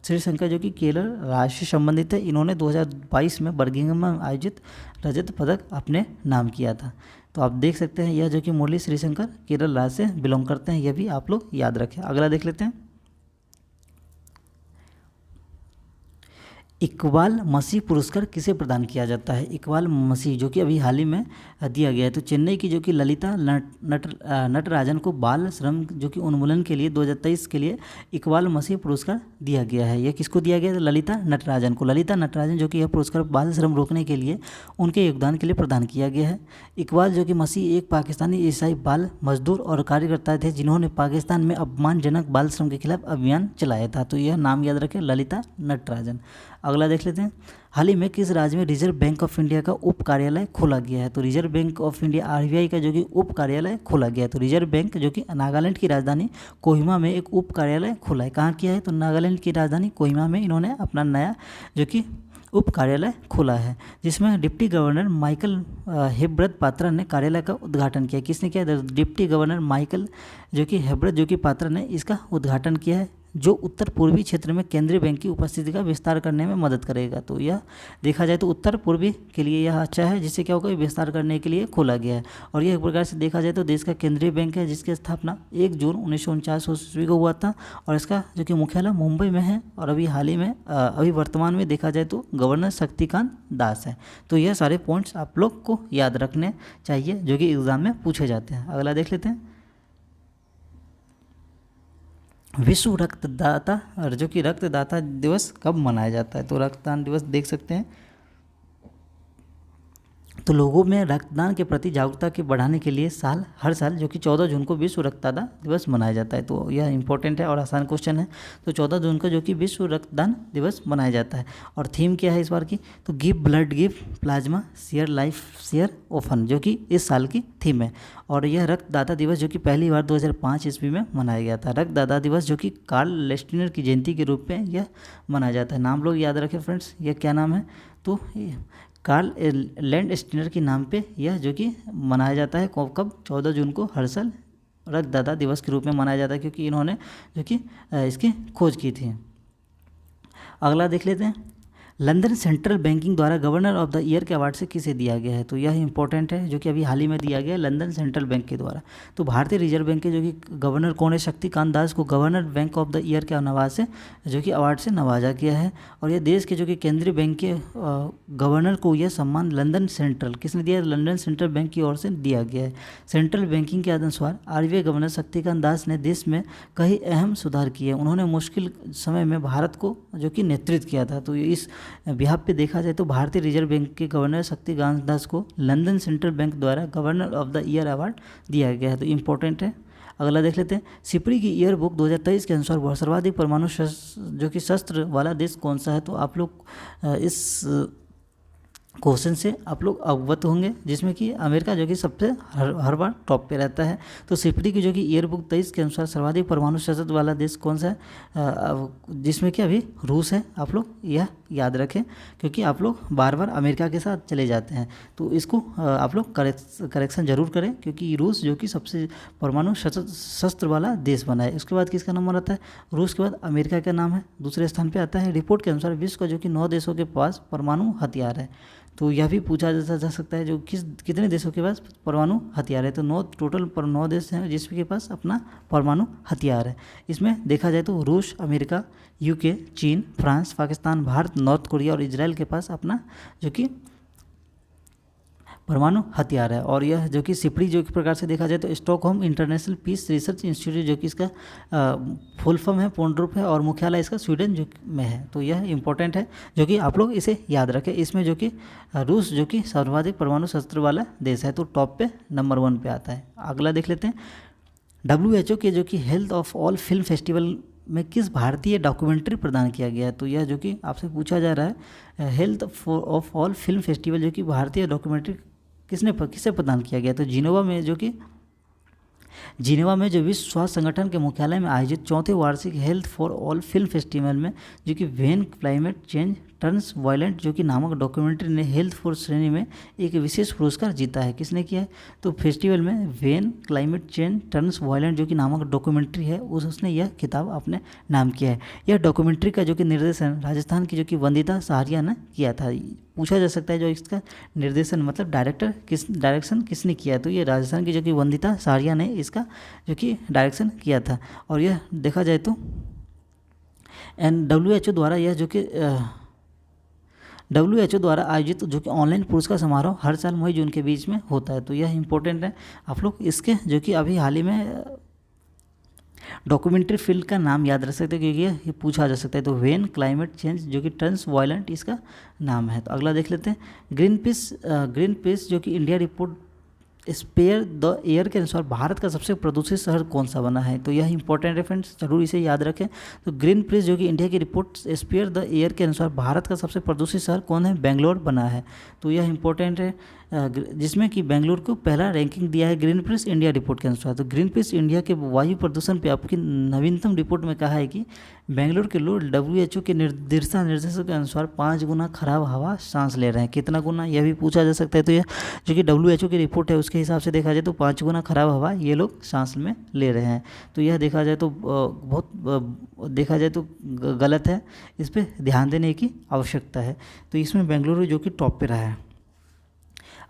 श्रीशंकर जो कि केरल राज्य से संबंधित है। इन्होंने 2022 में बर्मिंघम में आयोजित रजत पदक अपने नाम किया था। तो आप देख सकते हैं यह जो कि मुरली श्रीशंकर केरल राज्य से बिलोंग करते हैं, यह भी आप लोग याद रखें। अगला देख लेते हैं, इकबाल मसीह पुरस्कार किसे प्रदान किया जाता है? इकबाल मसीह जो कि अभी हाल ही में दिया गया है। तो चेन्नई की जो कि ललिता नटराजन को बाल श्रम जो कि उन्मूलन के लिए 2023 के लिए इकबाल मसीह पुरस्कार दिया गया है। यह किसको दिया गया है? ललिता नटराजन को। ललिता नटराजन जो कि यह पुरस्कार बाल श्रम रोकने के लिए उनके योगदान के लिए प्रदान किया गया है। इकबाल जो कि मसीह एक पाकिस्तानी ईसाई बाल मजदूर और कार्यकर्ता थे जिन्होंने पाकिस्तान में अपमानजनक बाल श्रम के खिलाफ अभियान चलाया था। तो यह नाम याद रखें, ललिता नटराजन। अगला देख लेते हैं, हाल ही में किस राज्य में रिजर्व बैंक ऑफ इंडिया का उप कार्यालय खोला गया है? तो reserve bank of India RBI का जो कि उप कार्यालय खोला गया है। तो रिजर्व बैंक जो कि नागालैंड की राजधानी कोहिमा में एक उप कार्यालय खोला है। कहाँ किया है? तो नागालैंड की राजधानी कोहिमा में इन्होंने अपना नया जो कि उप कार्यालय खोला है, जिसमें डिप्टी गवर्नर माइकल हेब्रत पात्रा ने कार्यालय का उद्घाटन किया। किसने किया? डिप्टी गवर्नर माइकल जो कि हेब्रत जो कि पात्रा ने इसका उद्घाटन किया है, जो उत्तर पूर्वी क्षेत्र में केंद्रीय बैंक की उपस्थिति का विस्तार करने में मदद करेगा। तो यह देखा जाए तो उत्तर पूर्वी के लिए यह अच्छा है, जिससे क्या होगा, विस्तार करने के लिए खोला गया है। और यह एक प्रकार से देखा जाए तो देश का केंद्रीय बैंक है, जिसकी स्थापना 1 जून 1949 ईस्वी को हुआ था और इसका जो कि मुख्यालय मुंबई में है। और अभी हाल ही में अभी वर्तमान में देखा जाए तो गवर्नर शक्तिकांत दास है। तो यह सारे पॉइंट्स आप लोग को याद रखने चाहिए जो कि एग्जाम में पूछे जाते हैं। अगला देख लेते हैं, विश्व रक्तदाता और जो कि रक्तदाता दिवस कब मनाया जाता है? तो रक्तदान दिवस देख सकते हैं, तो लोगों में रक्तदान के प्रति जागरूकता के बढ़ाने के लिए हर साल जो कि 14 जून को विश्व रक्तदाता दिवस मनाया जाता है। तो यह इंपॉर्टेंट है और आसान क्वेश्चन है। तो 14 जून को जो कि विश्व रक्तदान दिवस मनाया जाता है। और थीम क्या है इस बार की? तो give blood, give plasma, share life, share often, जो कि इस साल की थीम है। और यह रक्तदाता दिवस जो कि पहली बार 2005 ईस्वी में मनाया गया था। रक्तदाता दिवस जो कि कार्ल लेस्टिनर की जयंती के रूप में यह मनाया जाता है। नाम लोग याद रखें फ्रेंड्स, यह क्या नाम है? तो कार्ल लैंडस्टीनर के नाम पे यह जो कि मनाया जाता है। कब? 14 जून को हर साल रक्तदाता दिवस के रूप में मनाया जाता है, क्योंकि इन्होंने जो कि इसकी खोज की थी। अगला देख लेते हैं, लंदन सेंट्रल बैंकिंग द्वारा गवर्नर ऑफ द ईयर के अवार्ड से किसे दिया गया है? तो यह इंपॉर्टेंट है, जो कि अभी हाल ही में दिया गया है लंदन सेंट्रल बैंक के द्वारा। तो भारतीय रिजर्व बैंक के जो कि गवर्नर कौन है? शक्तिकांत दास को governor bank of the year के नवाज से जो कि अवार्ड से नवाजा गया है। और यह देश के जो कि केंद्रीय बैंक के गवर्नर को यह सम्मान लंदन सेंट्रल किसने दिया? लंदन सेंट्रल बैंक की ओर से दिया गया है। सेंट्रल बैंकिंग के अनुसार आरबीआई गवर्नर शक्तिकांत दास ने देश में कई अहम सुधार किए। उन्होंने मुश्किल समय में भारत को जो कि नेतृत्व किया था। तो इस बिहाफ पे देखा जाए तो भारतीय रिजर्व बैंक के गवर्नर शक्तिकांत दास को लंदन सेंट्रल बैंक द्वारा governor of the year award दिया गया है। तो इंपॉर्टेंट है। अगला देख लेते हैं, सिपरी की ईयर बुक 2023 के अनुसार सर्वाधिक परमाणु जो कि शस्त्र वाला देश कौन सा है? तो आप लोग इस क्वेश्चन से आप लोग अवगत होंगे, जिसमें कि अमेरिका जो कि सबसे हर बार टॉप पे रहता है। तो सिपरी की जो कि ईयर बुक 23 के अनुसार सर्वाधिक परमाणु शस्त्र वाला देश कौन सा है? जिसमें कि अभी रूस है। आप लोग यह याद रखें, क्योंकि आप लोग बार बार अमेरिका के साथ चले जाते हैं। तो इसको आप लोग करेक्शन जरूर करें, क्योंकि रूस जो कि सबसे परमाणु शस्त्र वाला देश बना है। उसके बाद किसका नंबर आता है? रूस के बाद अमेरिका का नाम है दूसरे स्थान पर आता है। रिपोर्ट के अनुसार विश्व का जो कि 9 देशों के पास परमाणु हथियार है। तो यह भी पूछा जा सकता है जो कितने देशों के पास परमाणु हथियार है? तो 9 टोटल पर 9 देश हैं जिसके पास अपना परमाणु हथियार है। इसमें देखा जाए तो रूस, अमेरिका, यूके, चीन, France, Pakistan, Bharat, north Korea और इजराइल के पास अपना जो कि परमाणु हथियार है। और यह जो कि सिपरी जो कि प्रकार से देखा जाए तो Stockholm international peace research institute जो कि इसका फुल फॉर्म है, पूर्ण रूप है, और मुख्यालय इसका स्वीडन जो में है। तो यह इंपॉर्टेंट है, जो कि आप लोग इसे याद रखें। इसमें जो कि रूस जो कि सर्वाधिक परमाणु शस्त्र वाला देश है, तो टॉप पे नंबर 1 पे आता है। अगला देख लेते हैं, WHO के जो कि health of all film festival में किस भारतीय डॉक्यूमेंट्री प्रदान किया गया है? तो यह जो कि आपसे पूछा जा रहा है, health of all film festival जो कि भारतीय डॉक्यूमेंट्री किसे प्रदान किया गया? तो जिनेवा में जो विश्व स्वास्थ्य संगठन के मुख्यालय में आयोजित 4थे वार्षिक health for all film festival में जो कि when climate change turns violent जो कि नामक डॉक्यूमेंट्री ने हेल्थ फॉर श्रेणी में एक विशेष पुरस्कार जीता है। किसने किया है? तो फेस्टिवल में when climate change turns violent जो कि नामक डॉक्यूमेंट्री है उसने यह खिताब अपने नाम किया है। यह डॉक्यूमेंट्री का जो कि निर्देशन राजस्थान की जो कि वंदिता सहारिया ने किया था। पूछा जा सकता है जो इसका निर्देशन मतलब डायरेक्शन किसने किया है? तो ये राजस्थान की जो कि वंदिता सहारिया ने इसका जो कि डायरेक्शन किया था। और यह देखा जाए तो WHO द्वारा यह जो कि WHO द्वारा आयोजित जो कि ऑनलाइन पुरस्कार समारोह हर साल मई जून के बीच में होता है। तो यह इंपॉर्टेंट है। आप लोग इसके जो कि अभी हाल ही में डॉक्यूमेंट्री फिल्म का नाम याद रख सकते हैं, क्योंकि ये पूछा जा सकता है। तो व्हेन क्लाइमेट चेंज जो कि टर्न्स वायलेंट इसका नाम है। तो अगला देख लेते हैं, ग्रीन पीस जो कि India report spare the air के अनुसार भारत का सबसे प्रदूषित शहर कौन सा बना है। तो यह इंपॉर्टेंट है फ्रेंड्स, जरूर इसे याद रखें। तो ग्रीन पीस जो कि इंडिया की रिपोर्ट स्पेयर द एयर के अनुसार भारत का सबसे प्रदूषित शहर कौन है, बेंगलोर बना है। तो यह इंपॉर्टेंट है, जिसमें कि बेंगलुरु को पहला रैंकिंग दिया है ग्रीन पीस इंडिया रिपोर्ट के अनुसार। तो ग्रीन पीस इंडिया के वायु प्रदूषण पे आपकी नवीनतम रिपोर्ट में कहा है कि बेंगलुरु के लोग WHO के निर्देशों के अनुसार 5 गुना खराब हवा सांस ले रहे हैं। कितना गुना, यह भी पूछा जा सकता है। तो यह जो कि WHO की रिपोर्ट है उसके हिसाब से देखा जाए तो 5 गुना खराब हवा ये लोग सांस में ले रहे हैं। तो यह देखा जाए तो गलत है, इस पर ध्यान देने की आवश्यकता है। तो इसमें बेंगलुरु जो कि टॉप पे रहा है।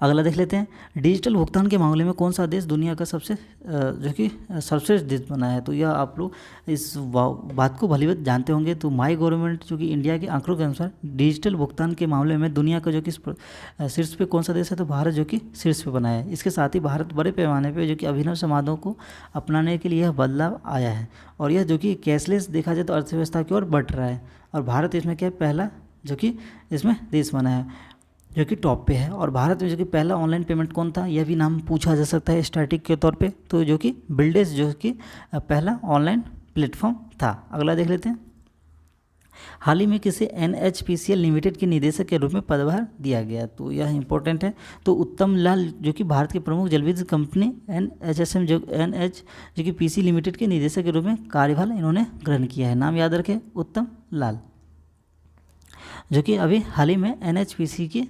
अगला देख लेते हैं, डिजिटल भुगतान के मामले में कौन सा देश दुनिया का सबसे जो कि सर्वश्रेष्ठ देश बना है। तो यह आप लोग इस बात को भलीभांति जानते होंगे। तो माई गवर्नमेंट जो कि इंडिया के आंकड़ों के अनुसार डिजिटल भुगतान के मामले में दुनिया का जो कि शीर्ष पे कौन सा देश है, तो भारत जो कि शीर्ष पे बना है। इसके साथ ही भारत बड़े पैमाने पर जो कि अभिनव समाधानों को अपनाने के लिए यह बदलाव आया है, और यह जो कि कैशलेस देखा जाए तो अर्थव्यवस्था की ओर बढ़ रहा है। और भारत इसमें क्या है, पहला जो कि इसमें देश बना है जो कि टॉप पे है। और भारत में जो कि पहला ऑनलाइन पेमेंट कौन था, यह भी नाम पूछा जा सकता है स्टैटिक के तौर पे। तो जो कि बिल्डेज जो कि पहला ऑनलाइन प्लेटफॉर्म था। अगला देख लेते हैं, हाल ही में किसे NHPCL लिमिटेड के निदेशक के रूप में पदभार दिया गया। तो यह इंपॉर्टेंट है। तो उत्तम लाल जो कि भारत की प्रमुख जलविद्युत कंपनी NHSM जो कि PC लिमिटेड के निदेशक के रूप में कार्यभार इन्होंने ग्रहण किया है। नाम याद रखें, उत्तम लाल, जो कि अभी हाल ही में NHPC की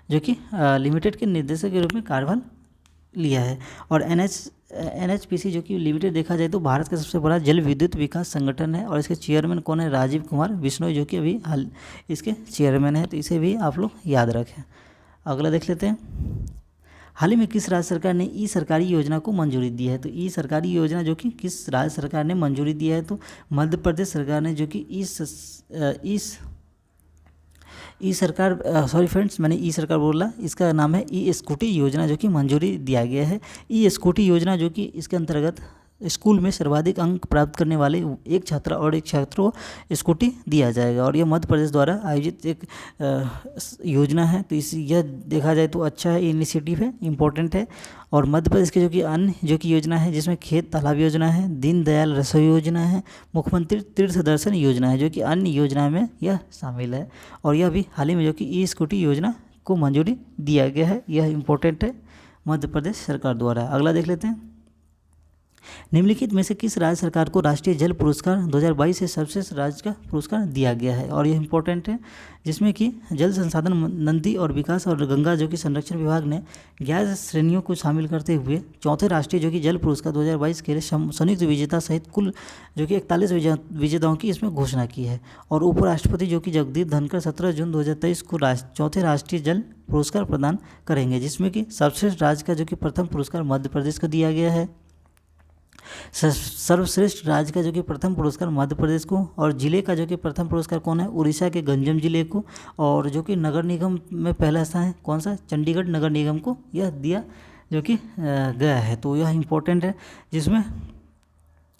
जो कि लिमिटेड के निर्देशक के रूप में कार्यभार लिया है। और NHPC जो कि लिमिटेड देखा जाए तो भारत का सबसे बड़ा जल विद्युत विकास संगठन है, और इसके चेयरमैन कौन है, राजीव कुमार बिश्नोई, जो कि अभी हाल इसके चेयरमैन है। तो इसे भी आप लोग याद रखें। अगला देख लेते हैं, हाल ही में किस राज्य सरकार ने ई सरकारी योजना को मंजूरी दी है। तो ई सरकारी योजना जो कि किस राज्य सरकार ने मंजूरी दी है, तो मध्य प्रदेश सरकार ने जो कि ई सरकार सॉरी फ्रेंड्स, मैंने ई सरकार बोला, इसका नाम है ई स्कूटी योजना, जो कि मंजूरी दिया गया है। ई स्कूटी योजना जो कि इसके अंतर्गत स्कूल में सर्वाधिक अंक प्राप्त करने वाले एक छात्र और एक छात्र को स्कूटी दिया जाएगा, और यह मध्य प्रदेश द्वारा आयोजित एक योजना है। तो यह देखा जाए तो अच्छा है, इनिशिएटिव है, इम्पोर्टेंट है। और मध्य प्रदेश के जो कि अन्य जो कि योजना है, जिसमें खेत तालाब योजना है, दीनदयाल रसोई योजना है, मुख्यमंत्री तीर्थ दर्शन योजना है, जो कि अन्य योजना में यह शामिल है। और यह भी हाल ही में जो कि ई स्कूटी योजना को मंजूरी दिया गया है, यह इम्पोर्टेंट है मध्य प्रदेश सरकार द्वारा। अगला देख लेते हैं, निम्नलिखित में से किस राज्य सरकार को राष्ट्रीय जल पुरस्कार 2022 से सर्वश्रेष्ठ राज्य का पुरस्कार दिया गया है। और यह इंपॉर्टेंट है, जिसमें कि जल संसाधन नदी और विकास और गंगा जो कि संरक्षण विभाग ने 11 श्रेणियों को शामिल करते हुए चौथे राष्ट्रीय जो कि जल पुरस्कार 2022 के लिए संयुक्त विजेता सहित कुल जो कि 41 विजेताओं की इसमें घोषणा की है। और उपराष्ट्रपति जो कि जगदीप धनखड़ 17 जून 2023 को चौथे राष्ट्रीय जल पुरस्कार प्रदान करेंगे, जिसमें कि सर्वश्रेष्ठ राज्य का जो कि प्रथम पुरस्कार मध्य प्रदेश को दिया गया है। सर्वश्रेष्ठ राज्य का जो कि प्रथम पुरस्कार मध्य प्रदेश को, और जिले का जो कि प्रथम पुरस्कार कौन है, उड़ीसा के गंजम जिले को। और जो कि नगर निगम में पहला स्थान है कौन सा, चंडीगढ़ नगर निगम को यह दिया जो कि गया है। तो यह इंपॉर्टेंट है, जिसमें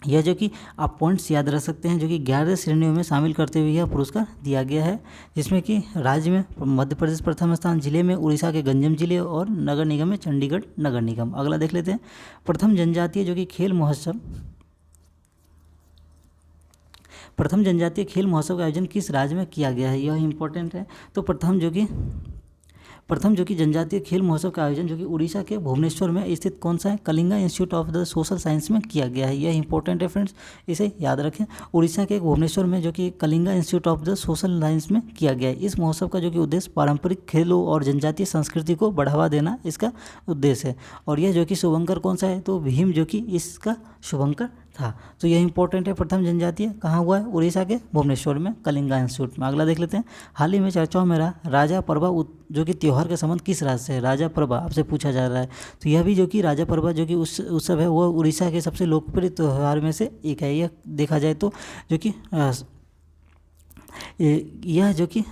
यह जो कि आप पॉइंट्स याद रख सकते हैं, जो कि 11 श्रेणियों में शामिल करते हुए यह पुरस्कार दिया गया है, जिसमें कि राज्य में मध्य प्रदेश प्रथम स्थान, जिले में उड़ीसा के गंजम जिले, और नगर निगम में चंडीगढ़ नगर निगम। अगला देख लेते हैं, प्रथम जनजातीय जो कि खेल महोत्सव का आयोजन किस राज्य में किया गया है, यह इंपॉर्टेंट है। तो प्रथम जो कि जनजातीय खेल महोत्सव का आयोजन जो कि उड़ीसा के भुवनेश्वर में स्थित कौन सा है, Kalinga institute of the social science में किया गया है, यह इंपॉर्टेंट है फ्रेंड्स, इसे याद रखें। उड़ीसा के भुवनेश्वर में जो कि Kalinga institute of the social science में किया गया है। इस महोत्सव का जो कि उद्देश्य पारंपरिक खेलों और जनजातीय संस्कृति को बढ़ावा देना इसका उद्देश्य है। और यह जो कि शुभंकर कौन सा है, तो भीम जो कि इसका शुभंकर था। तो यह इंपॉर्टेंट है, प्रथम जनजातीय कहाँ हुआ है, उड़ीसा के भुवनेश्वर में कलिंगा इंस्टीट्यूट में। अगला देख लेते हैं, हाल ही में चर्चाओं में रहा राजा परबा जो कि त्यौहार का संबंध किस राज्य से है, राजा परबा आपसे पूछा जा रहा है। तो यह भी जो कि राजा परबा जो कि उस उत्सव है वह उड़ीसा के सबसे लोकप्रिय त्यौहार में से एक है। यह देखा जाए तो जो कि यह जो कि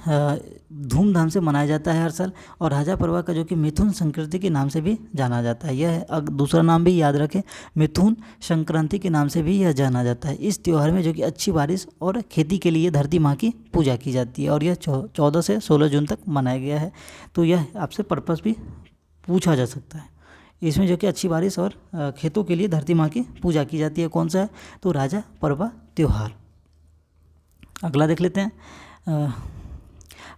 धूमधाम से मनाया जाता है हर साल, और राजा परवा का जो कि मिथुन संक्रांति के नाम से भी जाना जाता है। यह दूसरा नाम भी याद रखें, मिथुन संक्रांति के नाम से भी यह जाना जाता है। इस त्यौहार में जो कि अच्छी बारिश और खेती के लिए धरती माँ की पूजा की जाती है, और यह 14 से 16 जून तक मनाया गया है। तो यह आपसे पर्पस भी पूछा जा सकता है। इसमें जो कि अच्छी बारिश और खेतों के लिए धरती माँ की पूजा की जाती है। कौन सा है? तो राजा परवा त्यौहार। अगला देख लेते हैं।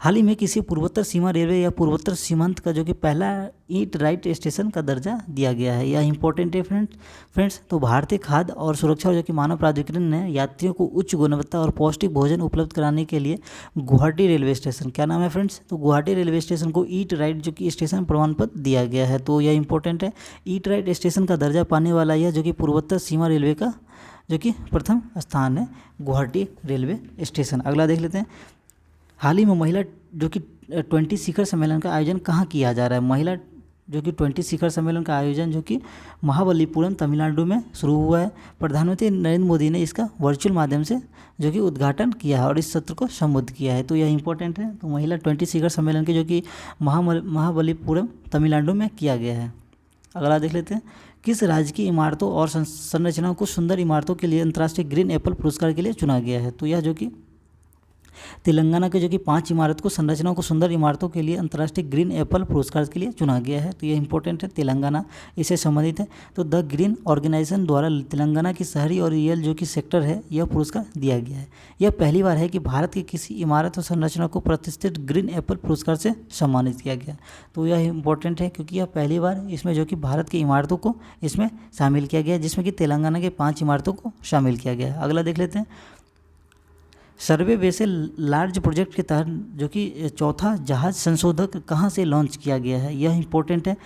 हाल ही में किसी पूर्वोत्तर सीमा रेलवे या पूर्वोत्तर सीमांत का जो कि पहला ईट राइट स्टेशन का दर्जा दिया गया है। यह इंपॉर्टेंट है फ्रेंड्स। तो भारतीय खाद्य और सुरक्षा और जो कि मानव प्राधिकरण ने यात्रियों को उच्च गुणवत्ता और पौष्टिक भोजन उपलब्ध कराने के लिए गुवाहाटी रेलवे स्टेशन, क्या नाम है फ्रेंड्स? तो गुवाहाटी रेलवे स्टेशन को ईट राइट जो कि स्टेशन प्रमाण पत्र दिया गया है। तो यह इंपॉर्टेंट है। ईट राइट स्टेशन का दर्जा पाने वाला यह जो कि पूर्वोत्तर सीमा रेलवे का जो कि प्रथम स्थान है, गुवाहाटी रेलवे स्टेशन। अगला देख लेते हैं। हाल ही में महिला जो कि 20 शिखर सम्मेलन का आयोजन कहाँ किया जा रहा है? महिला जो कि 20 शिखर सम्मेलन का आयोजन जो कि महाबलीपुरम तमिलनाडु में शुरू हुआ है। प्रधानमंत्री नरेंद्र मोदी ने इसका वर्चुअल माध्यम से जो कि उद्घाटन किया है और इस सत्र को संबोधित किया है। तो यह इंपॉर्टेंट है। तो महिला 20 शिखर सम्मेलन के जो कि महाबलीपुरम तमिलनाडु में किया गया है। अगला देख लेते हैं। किस राज्य की इमारतों और संरचनाओं को सुंदर इमारतों के लिए अंतर्राष्ट्रीय ग्रीन एप्पल पुरस्कार के लिए चुना गया है? तो यह जो कि तेलंगाना के जो कि 5 इमारत को संरचनाओं को सुंदर इमारतों के लिए अंतर्राष्ट्रीय ग्रीन एप्पल पुरस्कार के लिए चुना गया है। तो ये इंपॉर्टेंट है, तेलंगाना इससे संबंधित है। तो द ग्रीन ऑर्गेनाइजेशन द्वारा तेलंगाना की शहरी और रियल जो कि सेक्टर है, यह पुरस्कार दिया गया है। यह पहली बार है कि भारत की किसी इमारत और संरचना को प्रतिष्ठित ग्रीन एप्पल पुरस्कार से सम्मानित किया गया। तो यह इंपॉर्टेंट है क्योंकि यह पहली बार इसमें जो कि भारत की इमारतों को इसमें शामिल किया गया है, जिसमें कि तेलंगाना के 5 इमारतों को शामिल किया गया है। अगला देख लेते हैं। सर्वे वेसल लार्ज प्रोजेक्ट के तहत जो कि चौथा जहाज संशोधक कहाँ से लॉन्च किया गया है? यह इंपॉर्टेंट है।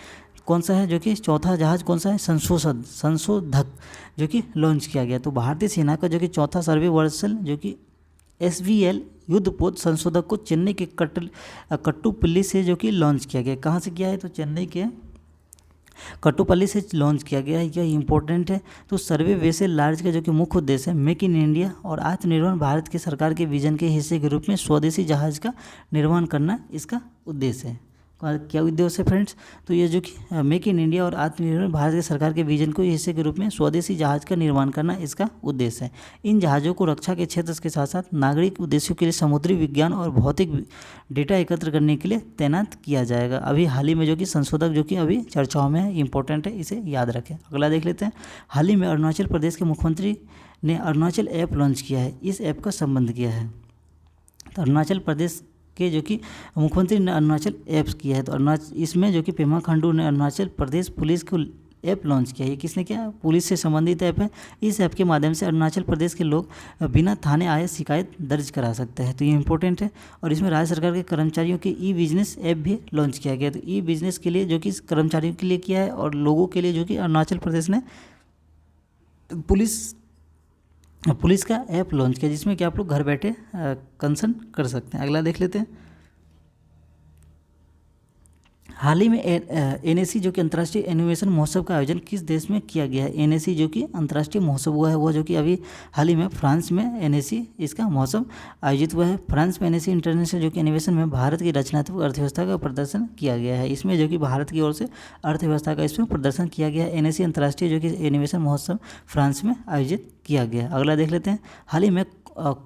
कौन सा है जो कि चौथा जहाज कौन सा है? संशोधक जो कि लॉन्च किया गया। तो भारतीय सेना का जो कि चौथा सर्वे वेसल जो कि SVL युद्धपोत संशोधक को चेन्नई के कट्टुपल्ली से जो कि लॉन्च किया गया। कहाँ से किया है? तो चेन्नई के कट्टुपल्ली से लॉन्च किया गया है। यह इंपॉर्टेंट है। तो सर्वे वेसल लार्ज का जो कि मुख्य उद्देश्य है मेक इन इंडिया और आत्मनिर्भर भारत के सरकार के विजन के हिस्से के रूप में स्वदेशी जहाज का निर्माण करना इसका उद्देश्य है। क्या उद्देश्य है फ्रेंड्स? तो ये जो कि मेक इन इंडिया और आत्मनिर्भर भारत के सरकार के विजन को हिस्से के रूप में स्वदेशी जहाज का निर्माण करना इसका उद्देश्य है। इन जहाज़ों को रक्षा के क्षेत्र के साथ साथ नागरिक उद्देश्यों के लिए समुद्री विज्ञान और भौतिक डेटा एकत्र करने के लिए तैनात किया जाएगा। अभी हाल ही में जो कि संशोधक जो कि अभी चर्चाओं में है, इंपॉर्टेंट है, इसे याद रखें। अगला देख लेते हैं। हाल ही में अरुणाचल प्रदेश के मुख्यमंत्री ने अरुणाचल ऐप लॉन्च किया है। इस ऐप का संबंध किया है। तो अरुणाचल प्रदेश के जो कि मुख्यमंत्री ने अरुणाचल ऐप्स किया है। तो इसमें जो कि पेमा खांडू ने अरुणाचल प्रदेश पुलिस को ऐप लॉन्च किया है। ये किसने किया? पुलिस से संबंधित ऐप है। इस ऐप के माध्यम से अरुणाचल प्रदेश के लोग बिना थाने आए शिकायत दर्ज करा सकते हैं। तो ये इंपॉर्टेंट है। और इसमें राज्य सरकार के कर्मचारियों के ई-बिजनेस ऐप भी लॉन्च किया गया। तो ई-बिजनेस के लिए जो कि कर्मचारियों के लिए किया है और लोगों के लिए जो कि अरुणाचल प्रदेश ने पुलिस का ऐप लॉन्च किया, जिसमें कि आप लोग घर बैठे कंसर्न कर सकते हैं। अगला देख लेते हैं। हाल ही में NAC जो कि अंतर्राष्ट्रीय एनिमेशन महोत्सव का आयोजन किस देश में किया गया है? NAC जो कि अंतर्राष्ट्रीय महोत्सव हुआ है, वह जो कि अभी हाल ही में फ्रांस में NAC इसका महोत्सव आयोजित हुआ है। फ्रांस में NAC इंटरनेशनल जो कि एनिमेशन में भारत की रचनात्मक अर्थव्यवस्था का प्रदर्शन किया गया है। इसमें जो कि भारत की ओर से अर्थव्यवस्था का इसमें प्रदर्शन किया गया है। NAC अंतर्राष्ट्रीय जो कि एनिमेशन महोत्सव फ्रांस में आयोजित किया गया। अगला देख लेते हैं। हाल ही में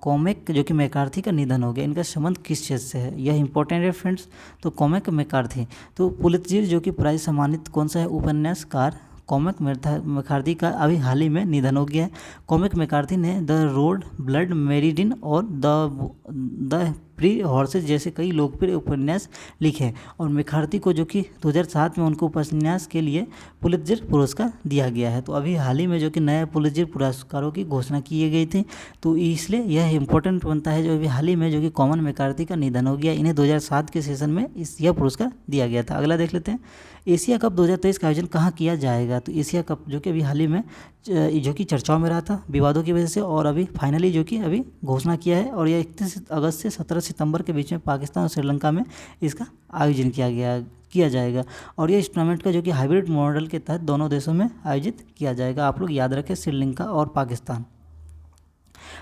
कॉमेक जो कि मैकार्थी का निधन हो गया। इनका संबंध किस क्षेत्र से है? यह इंपॉर्टेंट है फ्रेंड्स। तो कॉमेक मैकार्थी तो पुलित्जर जो कि प्राइज सम्मानित कौन सा है? उपन्यासकार कॉमेक मैकार्थी का अभी हाल ही में निधन हो गया है। कॉमेक मैकार्थी ने द रोड ब्लड मेरिडिन और द प्री हॉर्सेस जैसे कई लोकप्रिय उपन्यास लिखे और मैकार्थी को जो कि 2007 में उनको उपन्यास के लिए पुलित्जर पुरस्कार दिया गया है। तो अभी हाल ही में जो कि नए पुलित्जर पुरस्कारों की घोषणा की गई थी, तो इसलिए यह इंपॉर्टेंट बनता है। जो अभी हाल ही में जो कि कॉमन मैकार्थी का निधन हो गया, इन्हें 2007 के सेशन में यह पुरस्कार दिया गया था। अगला देख लेते हैं। एशिया कप 2023 का आयोजन कहाँ किया जाएगा? तो एशिया कप जो कि अभी हाल ही में जो कि चर्चाओं में रहा था विवादों की वजह से, और अभी फाइनली जो कि अभी घोषणा किया है और यह 31 अगस्त से 17 सितंबर के बीच में पाकिस्तान और श्रीलंका में इसका आयोजन किया जाएगा। और ये इस टूर्नामेंट का जो कि हाइब्रिड मॉडल के तहत दोनों देशों में आयोजित किया जाएगा। आप लोग याद रखें, श्रीलंका और पाकिस्तान।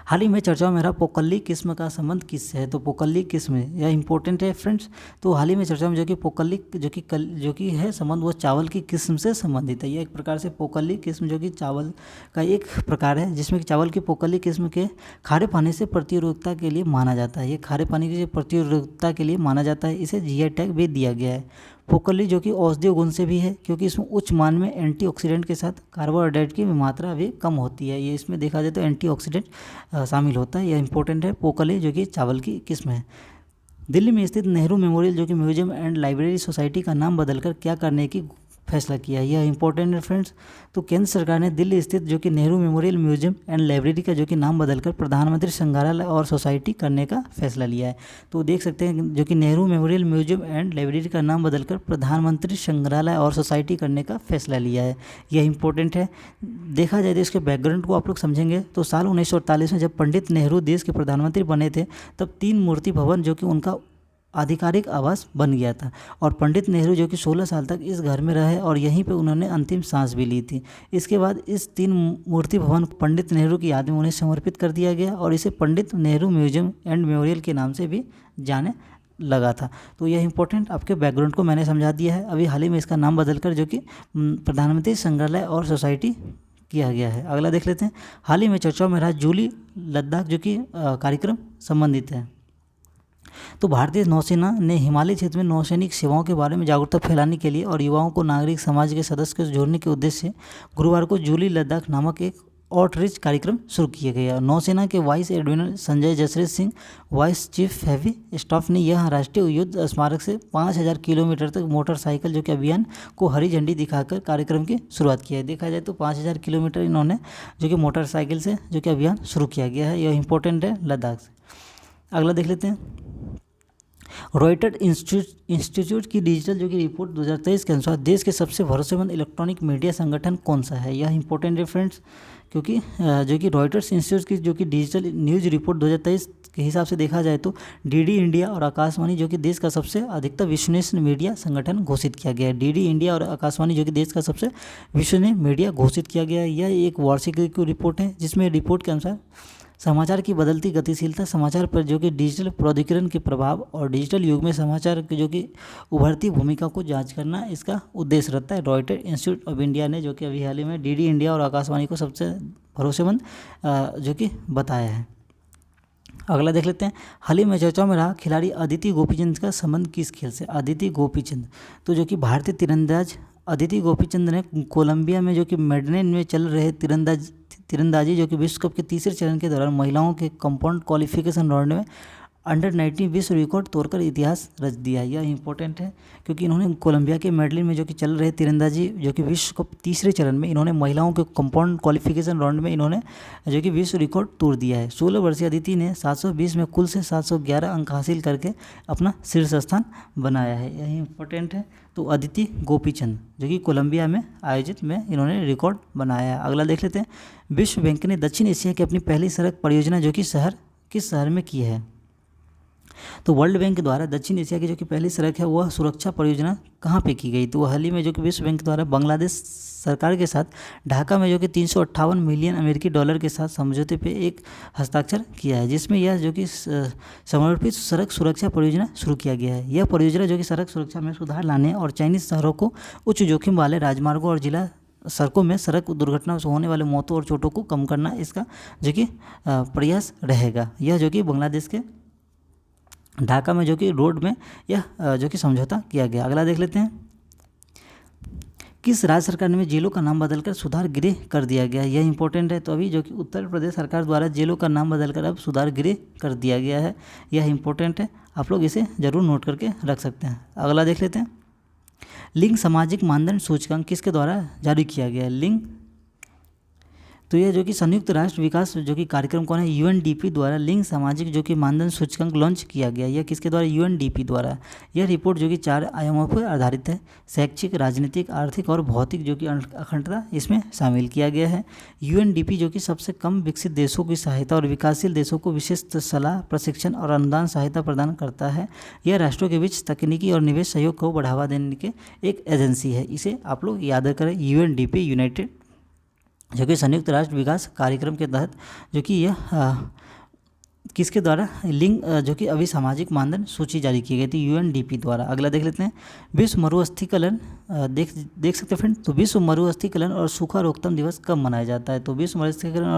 हाल ही में चर्चाओं में रहा पोकल्ली किस्म का संबंध किससे है? तो पोकल्ली किस्म यह इंपॉर्टेंट है फ्रेंड्स। तो हाल ही में चर्चाओं में जो कि पोकल्ली जो कि है संबंध वो चावल की किस्म से संबंधित है। यह एक प्रकार से पोकल्ली किस्म जो कि चावल का एक प्रकार है जिसमें कि चावल की पोकल्ली किस्म के खारे पानी से प्रतिरोधकता के लिए माना जाता है। ये खारे पानी की प्रतिरोधकता के लिए माना जाता है। इसे जीआई टैग भी दिया गया है। पोकल्ली जो कि औषधीय गुण से भी है क्योंकि इसमें उच्च मान में एंटीऑक्सीडेंट के साथ कार्बोहाइड्रेट की मात्रा भी कम होती है। ये इसमें देखा जाए तो एंटीऑक्सीडेंट शामिल होता है। यह इंपॉर्टेंट है। पोकल्ली जो कि चावल की किस्म है। दिल्ली में स्थित नेहरू मेमोरियल जो कि म्यूजियम एंड लाइब्रेरी सोसाइटी का नाम बदलकर क्या करने की फैसला किया है? यह इंपॉर्टेंट है फ्रेंड्स। तो केंद्र सरकार ने दिल्ली स्थित जो कि Nehru memorial museum and library का जो कि नाम बदलकर प्रधानमंत्री संग्रहालय और सोसाइटी करने का फैसला लिया है। तो देख सकते हैं जो कि Nehru memorial museum and library का नाम बदलकर प्रधानमंत्री संग्रहालय और सोसाइटी करने का फैसला लिया है। यह इंपॉर्टेंट है। देखा जाए तो इसके बैकग्राउंड को आप लोग समझेंगे तो साल 1948 में जब पंडित नेहरू देश के प्रधानमंत्री बने थे तब 3 मूर्ति भवन जो कि उनका आधिकारिक आवास बन गया था और पंडित नेहरू जो कि 16 साल तक इस घर में रहे और यहीं पे उन्होंने अंतिम सांस भी ली थी। इसके बाद इस 3 मूर्ति भवन पंडित नेहरू की याद में उन्हें समर्पित कर दिया गया और इसे Pandit Nehru museum and memorial के नाम से भी जाने लगा था। तो यह इंपॉर्टेंट आपके बैकग्राउंड को मैंने समझा दिया है। अभी हाल ही में इसका नाम बदलकर जो कि प्रधानमंत्री संग्रहालय और सोसाइटी किया गया है। अगला देख लेते हैं। हाल ही में चर्चाओं में रहा जूली लद्दाख जो कि कार्यक्रम संबंधित है। तो भारतीय नौसेना ने हिमालय क्षेत्र में नौसैनिक सेवाओं के बारे में जागरूकता फैलाने के लिए और युवाओं को नागरिक समाज के सदस्य को जोड़ने के उद्देश्य से गुरुवार को जूली लद्दाख नामक एक आउटरीच कार्यक्रम शुरू किया गया। नौसेना के वाइस एडमिरल संजय जसरेज Singh, vice chief heavy staff ने यह राष्ट्रीय युद्ध स्मारक से 5000 किलोमीटर तक मोटरसाइकिल जो कि अभियान को हरी झंडी दिखाकर कार्यक्रम की शुरुआत की है। देखा जाए तो 5000 किलोमीटर इन्होंने जो कि मोटरसाइकिल से जो कि अभियान शुरू किया गया है। यह इंपॉर्टेंट है लद्दाख से। अगला देख लेते हैं। रॉयटर इंस्टीट्यूट की डिजिटल जो कि रिपोर्ट 2023 के अनुसार देश के सबसे भरोसेमंद इलेक्ट्रॉनिक मीडिया संगठन कौन सा है? यह इंपॉर्टेंट है फ्रेंड्स क्योंकि जो कि रॉयटर्स इंस्टीट्यूट की जो कि डिजिटल न्यूज़ रिपोर्ट 2023 के हिसाब से देखा जाए तो डीडी इंडिया और आकाशवाणी जो कि देश का सबसे अधिकतर विश्वसनीय मीडिया संगठन घोषित किया गया है। डीडी इंडिया और आकाशवाणी जो कि देश का सबसे विश्वसनीय मीडिया घोषित किया गया है। यह एक वार्षिक रिपोर्ट है जिसमें रिपोर्ट के अनुसार समाचार की बदलती गतिशीलता, समाचार पर जो कि डिजिटल प्रौद्योगिकी के प्रभाव और डिजिटल युग में समाचार की जो कि उभरती भूमिका को जांच करना इसका उद्देश्य रहता है। रॉयटर इंस्टीट्यूट ऑफ इंडिया ने जो कि अभी हाल ही में डीडी इंडिया और आकाशवाणी को सबसे भरोसेमंद जो कि बताया है। अगला देख लेते हैं। हाल ही में चर्चाओं में रहा खिलाड़ी अदिति गोपीचंद का संबंध किस खेल से? अदिति गोपीचंद तो जो कि भारतीय तीरंदाज अदिति गोपीचंद ने कोलंबिया में जो कि मेडनेन में चल रहे तीरंदाजी जो कि विश्व कप के तीसरे चरण के दौरान महिलाओं के कंपाउंड क्वालिफिकेशन राउंड में अंडर 19 विश्व रिकॉर्ड तोड़कर इतिहास रच दिया। यह इंपॉर्टेंट है क्योंकि इन्होंने कोलंबिया के मेडलिन में जो कि चल रहे तीरंदाजी जो कि विश्व कप तीसरे चरण में इन्होंने महिलाओं के कंपाउंड क्वालिफिकेशन राउंड में इन्होंने जो कि विश्व रिकॉर्ड तोड़ दिया है। 16 वर्षीय अदिति ने 720 में कुल से 711 अंक हासिल करके अपना शीर्ष स्थान बनाया है। यह इंपॉर्टेंट है। तो अदिति गोपीचंद जो कि कोलंबिया में आयोजित में इन्होंने रिकॉर्ड बनाया है। अगला देख लेते हैं। विश्व बैंक ने दक्षिण एशिया की अपनी पहली सड़क परियोजना जो कि किस शहर में की है? तो वर्ल्ड बैंक द्वारा दक्षिण एशिया की जो कि पहली सड़क है वह सुरक्षा परियोजना कहाँ पे की गई? तो हाल ही में जो कि विश्व बैंक द्वारा बांग्लादेश सरकार के साथ ढाका में जो कि 358 मिलियन अमेरिकी डॉलर के साथ समझौते पे एक हस्ताक्षर किया है जिसमें यह जो कि समर्पित सड़क सुरक्षा परियोजना शुरू किया गया है। यह परियोजना जो कि सड़क सुरक्षा में सुधार लाने और चयनित शहरों को उच्च जोखिम वाले राजमार्गों और जिला सड़कों में सड़क दुर्घटनाओं से होने वाले मौतों और चोटों को कम करना इसका जो कि प्रयास रहेगा। यह जो कि बांग्लादेश के ढाका में जो कि रोड में यह जो कि समझौता किया गया। अगला देख लेते हैं। किस राज्य सरकार ने जेलों का नाम बदलकर सुधार गृह कर दिया गया? यह इंपॉर्टेंट है। तो अभी जो कि उत्तर प्रदेश सरकार द्वारा जेलों का नाम बदलकर अब सुधार गृह कर दिया गया है। यह इंपॉर्टेंट है। आप लोग इसे जरूर नोट करके रख सकते हैं। अगला देख लेते हैं। लिंग सामाजिक मानदंड सूचकांक किसके द्वारा जारी किया गया है? लिंग तो यह जो कि संयुक्त राष्ट्र विकास जो कि कार्यक्रम कौन है? यूएनडीपी द्वारा लिंग सामाजिक जो कि मानदंड सूचकांक लॉन्च किया गया। यह किसके द्वारा? यूएनडीपी द्वारा। यह रिपोर्ट जो कि 4 आयामों पर आधारित है। शैक्षिक, राजनीतिक, आर्थिक और भौतिक जो कि अखंडता इसमें शामिल किया गया है। यूएनडीपी जो कि सबसे कम विकसित देशों की सहायता और विकासशील देशों को विशेष सलाह, प्रशिक्षण और अनुदान सहायता प्रदान करता है। यह राष्ट्रों के बीच तकनीकी और निवेश सहयोग को बढ़ावा देने के एक एजेंसी है। इसे आप लोग याद करें, यूएनडीपी यूनाइटेड जो कि संयुक्त राष्ट्र विकास कार्यक्रम के तहत जो कि यह किसके द्वारा लिंग जो कि अभी सामाजिक मानदंड सूची जारी की गई थी यूएनडीपी द्वारा। अगला देख लेते हैं, विश्व मरुस्थलीकरण देख सकते हैं फ्रेंड। तो विश्व मरुस्थलीकरण और सूखा रोकथाम दिवस कब मनाया जाता है? तो विश्व मरुस्थलीकरण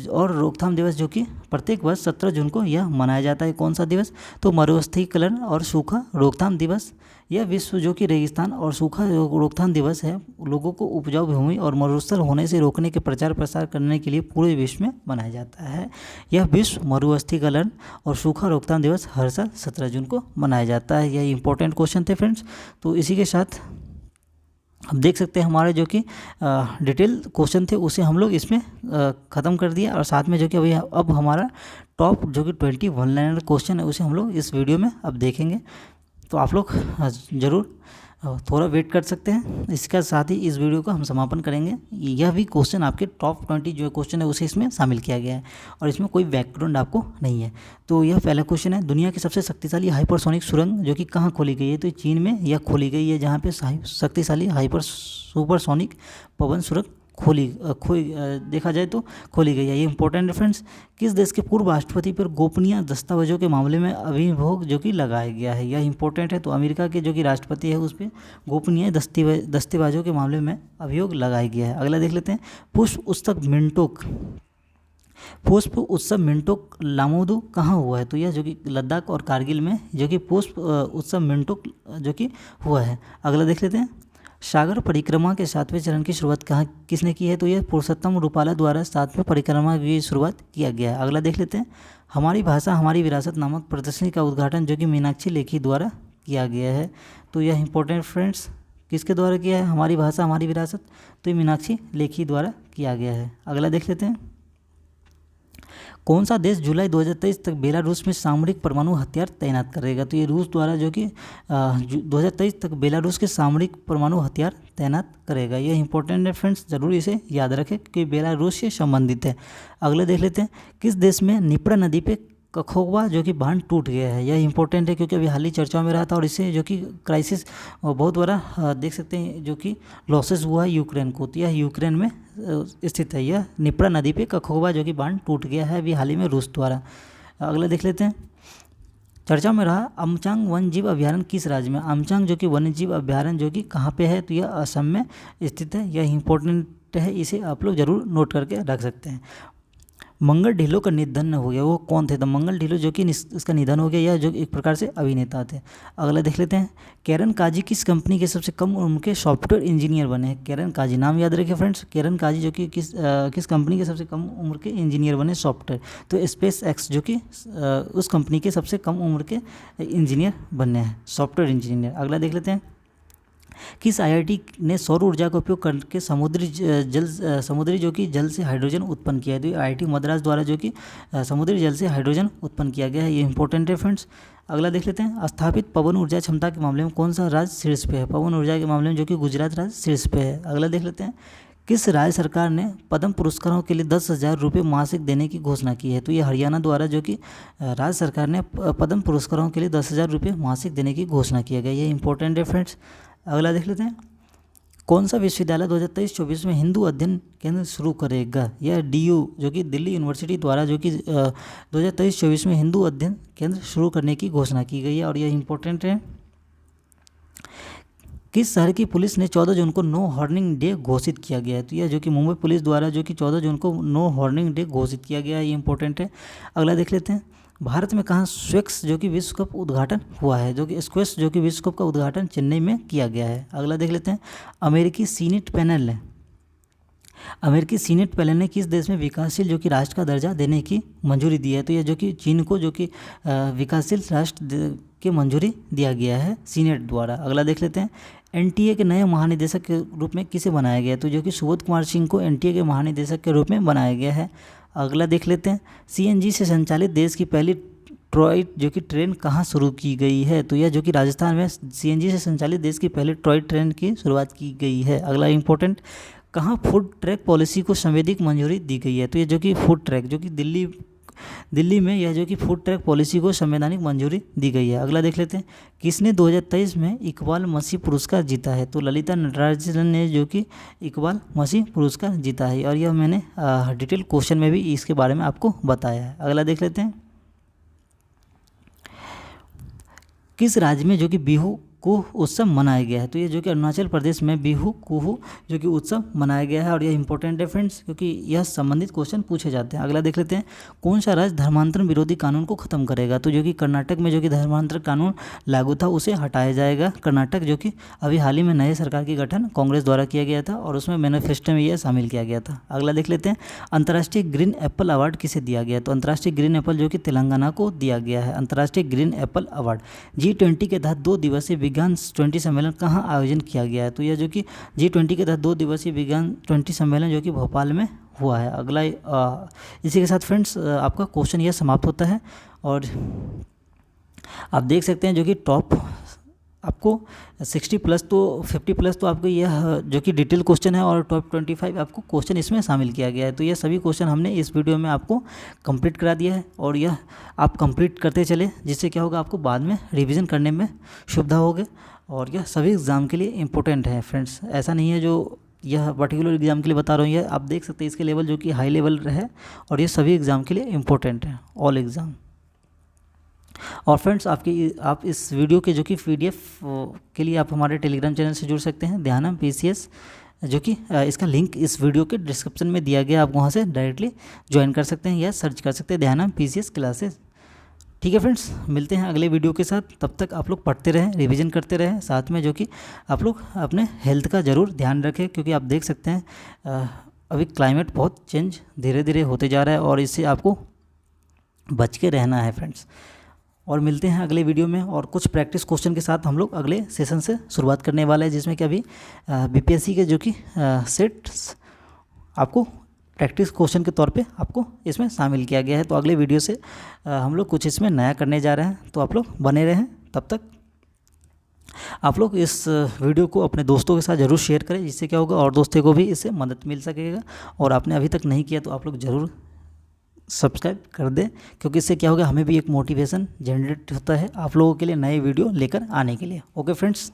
और रोकथाम दिवस जो कि प्रत्येक वर्ष 17 जून को यह मनाया जाता है। कौन सा दिवस? तो मरुस्थलीकरण और सूखा रोकथाम दिवस। यह विश्व जो कि रेगिस्तान और सूखा रोकथाम दिवस है, लोगों को उपजाऊ भूमि और मरुस्थल होने से रोकने के प्रचार प्रसार करने के लिए पूरे विश्व में मनाया जाता है। यह विश्व मरुस्थलीकरण और सूखा रोकथाम दिवस हर साल 17 जून को मनाया जाता है। यह इंपॉर्टेंट क्वेश्चन थे फ्रेंड्स। तो इसी के साथ अब देख सकते हैं हमारे जो कि डिटेल क्वेश्चन थे उसे हम लोग इसमें ख़त्म कर दिया, और साथ में जो कि अभी अब हमारा टॉप जो कि 21 लाइनर क्वेश्चन है उसे हम लोग इस वीडियो में अब देखेंगे। तो आप लोग ज़रूर थोड़ा वेट कर सकते हैं। इसके साथ ही इस वीडियो का हम समापन करेंगे। यह भी क्वेश्चन आपके टॉप 20 जो क्वेश्चन है उसे इसमें शामिल किया गया है, और इसमें कोई बैकग्राउंड आपको नहीं है। तो यह पहला क्वेश्चन है, दुनिया की सबसे शक्तिशाली हाइपरसोनिक सुरंग जो कि कहाँ खोली गई है? तो चीन में यह खोली गई है, जहाँ पे शक्तिशाली सुपरसोनिक पवन सुरंग देखा जाए तो खोली गई है। ये इंपॉर्टेंट रेफरेंस। किस देश के पूर्व राष्ट्रपति पर गोपनीय दस्तावेजों के मामले में अभियोग जो कि लगाया गया है? यह इंपॉर्टेंट है। तो अमेरिका के जो कि राष्ट्रपति है उस पर गोपनीय दस्तावेजों के मामले में अभियोग लगाया गया है। अगला देख लेते हैं, पुष्प उत्सव मिंटोक लामोदो कहाँ हुआ है? तो यह जो कि लद्दाख और कारगिल में जो कि पुष्प उत्सव मिंटोक जो कि हुआ है। अगला देख लेते हैं, सागर परिक्रमा के 7वें चरण की शुरुआत किसने की है? तो यह पुरुषोत्तम रूपाला द्वारा 7वें परिक्रमा की शुरुआत किया गया है। अगला देख लेते हैं, हमारी भाषा हमारी विरासत नामक प्रदर्शनी का उद्घाटन जो कि मीनाक्षी लेखी द्वारा किया गया है। तो यह इंपॉर्टेंट फ्रेंड्स किसके द्वारा किया है? हमारी भाषा हमारी विरासत, तो ये मीनाक्षी लेखी द्वारा किया गया है। अगला देख लेते हैं, कौन सा देश जुलाई 2023 तक बेलारूस में सामरिक परमाणु हथियार तैनात करेगा? तो ये रूस द्वारा जो कि 2023 तक बेलारूस के सामरिक परमाणु हथियार तैनात करेगा। ये इंपॉर्टेंट है फ्रेंड्स, जरूर इसे याद रखें कि बेलारूस से संबंधित है। अगले देख लेते हैं, किस देश में निप्रा नदी पे कखोवा जो कि बांध टूट गया है? यह इंपॉर्टेंट है क्योंकि अभी हाल ही चर्चा में रहा था, और इससे जो कि क्राइसिस बहुत बड़ा देख सकते हैं जो कि लॉसेस हुआ है यूक्रेन को। तो यह यूक्रेन में स्थित है। यह निप्रा नदी पे कखोवा जो कि बांध टूट गया है अभी हाल ही में रूस द्वारा। अगला देख लेते हैं, चर्चा में रहा अमचांग वन्यजीव अभ्यारण्य किस राज्य में? अमचांग जो कि वन्यजीव अभ्यारण्य जो कि कहाँ पे है? तो यह असम में स्थित है। यह इंपॉर्टेंट है, इसे आप लोग जरूर नोट करके रख सकते हैं। मंगल ढिल्लों का निधन हो गया, वो कौन थे? तो मंगल ढिल्लों जो कि इसका निधन हो गया, यह जो एक प्रकार से अभिनेता थे। अगला देख लेते हैं, कैरन काजी किस कंपनी के सबसे कम उम्र के सॉफ्टवेयर इंजीनियर बने हैं? कैरन काजी, नाम याद रखिए फ्रेंड्स, कैरन काजी जो कि किस कंपनी के सबसे कम उम्र के इंजीनियर बने सॉफ्टवेयर? तो स्पेस एक्स जो कि उस कंपनी के सबसे कम उम्र के इंजीनियर बने हैं, सॉफ्टवेयर इंजीनियर। अगला देख लेते हैं, किस आईआईटी ने सौर ऊर्जा का उपयोग करके समुद्री जो कि जल से हाइड्रोजन उत्पन्न किया है? तो आईआईटी मद्रास द्वारा जो कि समुद्री जल से हाइड्रोजन उत्पन्न किया गया है। ये इंपॉर्टेंट है फ्रेंड्स। अगला देख लेते हैं, स्थापित पवन ऊर्जा क्षमता के मामले में कौन सा राज्य शीर्ष पे है? पवन ऊर्जा के मामले में जो कि गुजरात राज्य शीर्ष पे है। अगला देख लेते हैं, किस राज्य सरकार ने पद्म पुरस्कारों के लिए 10,000 रुपये मासिक देने की घोषणा की है? तो ये हरियाणा द्वारा जो कि राज्य सरकार ने पद्म पुरस्कारों के लिए 10,000 रुपये मासिक देने की घोषणा किया गया। ये इंपॉर्टेंट है फ्रेंड्स। अगला देख लेते हैं, कौन सा विश्वविद्यालय 2023-24 में हिंदू अध्ययन केंद्र शुरू करेगा? यह डीयू जो कि दिल्ली यूनिवर्सिटी द्वारा जो कि 2023-24 में हिंदू अध्ययन केंद्र शुरू करने की घोषणा की गई है, और यह इंपॉर्टेंट है। किस शहर की पुलिस ने 14 जून को नो हॉर्निंग डे घोषित किया गया है? तो यह जो कि मुंबई पुलिस द्वारा जो कि 14 जून को नो हॉर्निंग डे घोषित किया गया है। ये इंपॉर्टेंट है। अगला देख लेते हैं, भारत में कहाँ स्क्वैश जो कि विश्व कप उद्घाटन हुआ है? जो कि स्क्वैश जो कि विश्व कप का उद्घाटन चेन्नई में किया गया है। अगला देख लेते हैं, अमेरिकी सीनेट पैनल ने किस देश में विकासशील जो कि राष्ट्र का दर्जा देने की मंजूरी दी है? तो यह जो कि चीन को जो कि विकासशील राष्ट्र के मंजूरी दिया गया है सीनेट द्वारा। अगला देख लेते हैं, एनटीए के नए महानिदेशक के रूप में किसे बनाया गया है? तो जो कि सुबोध कुमार सिंह को एनटीए के महानिदेशक के रूप में बनाया गया है। अगला देख लेते हैं, सीएनजी से संचालित देश की पहली टॉय जो कि ट्रेन कहाँ शुरू की गई है? तो यह जो कि राजस्थान में सीएनजी से संचालित देश की पहली टॉय ट्रेन की शुरुआत की गई है। अगला इंपॉर्टेंट, कहाँ फूड ट्रैक पॉलिसी को संवैधानिक मंजूरी दी गई है? तो ये जो कि फूड ट्रैक जो कि दिल्ली दिल्ली में यह जो कि फूड ट्रैक पॉलिसी को संवैधानिक मंजूरी दी गई है। अगला देख लेते हैं, किसने 2023 में इकबाल मसीह पुरस्कार जीता है? तो ललिता नटराजन ने जो कि इकबाल मसीह पुरस्कार जीता है, और यह मैंने डिटेल क्वेश्चन में भी इसके बारे में आपको बताया है। अगला देख लेते हैं, किस राज्य में जो कि बिहू कुह उत्सव मनाया गया है? तो ये जो कि अरुणाचल प्रदेश में बिहू कुह जो कि उत्सव मनाया गया है, और यह इंपॉर्टेंट है फ्रेंड्स, क्योंकि यह संबंधित क्वेश्चन पूछे जाते हैं। अगला देख लेते हैं, कौन सा राज्य धर्मांतरण विरोधी कानून को खत्म करेगा? तो जो कि कर्नाटक में जो कि धर्मांतरण कानून लागू था उसे हटाया जाएगा। कर्नाटक जो कि अभी हाल ही में नए सरकार की गठन कांग्रेस द्वारा किया गया था, और उसमें मैनिफेस्टो में यह शामिल किया गया था। अगला देख लेते हैं, अंतर्राष्ट्रीय ग्रीन एप्पल अवार्ड किसे दिया गया? तो अंतर्राष्ट्रीय ग्रीन एप्पल जो कि तेलंगाना को दिया गया है, अंतर्राष्ट्रीय ग्रीन एप्पल अवार्ड। G20 के तहत 2 दिवसीय विज्ञान 20 सम्मेलन कहाँ आयोजन किया गया है? तो यह जो कि G20 के तहत 2 दिवसीय विज्ञान 20 सम्मेलन जो कि भोपाल में हुआ है। अगला इसी के साथ फ्रेंड्स आपका क्वेश्चन यह समाप्त होता है, और आप देख सकते हैं जो कि टॉप आपको 60 प्लस तो 50 प्लस तो आपको यह जो कि डिटेल क्वेश्चन है, और टॉप 25 आपको क्वेश्चन इसमें शामिल किया गया है। तो यह सभी क्वेश्चन हमने इस वीडियो में आपको कंप्लीट करा दिया है, और यह आप कंप्लीट करते चले, जिससे क्या होगा आपको बाद में रिवीजन करने में सुविधा होगी, और यह सभी एग्ज़ाम के लिए इम्पोर्टेंट है फ्रेंड्स। ऐसा नहीं है जो यह पर्टिकुलर एग्ज़ाम के लिए बता रहा हूँ, यह आप देख सकते हैं इसके लेवल जो कि हाई लेवल है, और ये सभी एग्ज़ाम के लिए इम्पोर्टेंट है, ऑल एग्ज़ाम। और फ्रेंड्स आप इस वीडियो के जो कि PDF के लिए आप हमारे टेलीग्राम चैनल से जुड़ सकते हैं, ध्यानम PCS, जो कि इसका लिंक इस वीडियो के डिस्क्रिप्शन में दिया गया, आप वहाँ से डायरेक्टली ज्वाइन कर सकते हैं या सर्च कर सकते हैं ध्यानम PCS क्लासेस। ठीक है फ्रेंड्स, मिलते हैं अगले वीडियो के साथ। तब तक आप लोग पढ़ते रहें, रिवीजन करते रहें, साथ में जो कि आप लोग अपने हेल्थ का ज़रूर ध्यान रखें, क्योंकि आप देख सकते हैं अभी क्लाइमेट बहुत चेंज धीरे धीरे होते जा रहा है, और इससे आपको बच के रहना है फ्रेंड्स। और मिलते हैं अगले वीडियो में, और कुछ प्रैक्टिस क्वेश्चन के साथ हम लोग अगले सेशन से शुरुआत करने वाले हैं, जिसमें कि अभी BPSC के जो कि सेट्स आपको प्रैक्टिस क्वेश्चन के तौर पे आपको इसमें शामिल किया गया है। तो अगले वीडियो से हम लोग कुछ इसमें नया करने जा रहे हैं, तो आप लोग बने रहें। तब तक आप लोग इस वीडियो को अपने दोस्तों के साथ ज़रूर शेयर करें, जिससे क्या होगा और दोस्तों को भी इससे मदद मिल सकेगा। और आपने अभी तक नहीं किया तो आप लोग ज़रूर सब्सक्राइब कर दें, क्योंकि इससे क्या होगा हमें भी एक मोटिवेशन जनरेट होता है आप लोगों के लिए नए वीडियो लेकर आने के लिए। ओके फ्रेंड्स,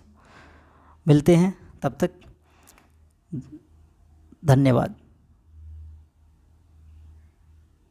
मिलते हैं, तब तक धन्यवाद।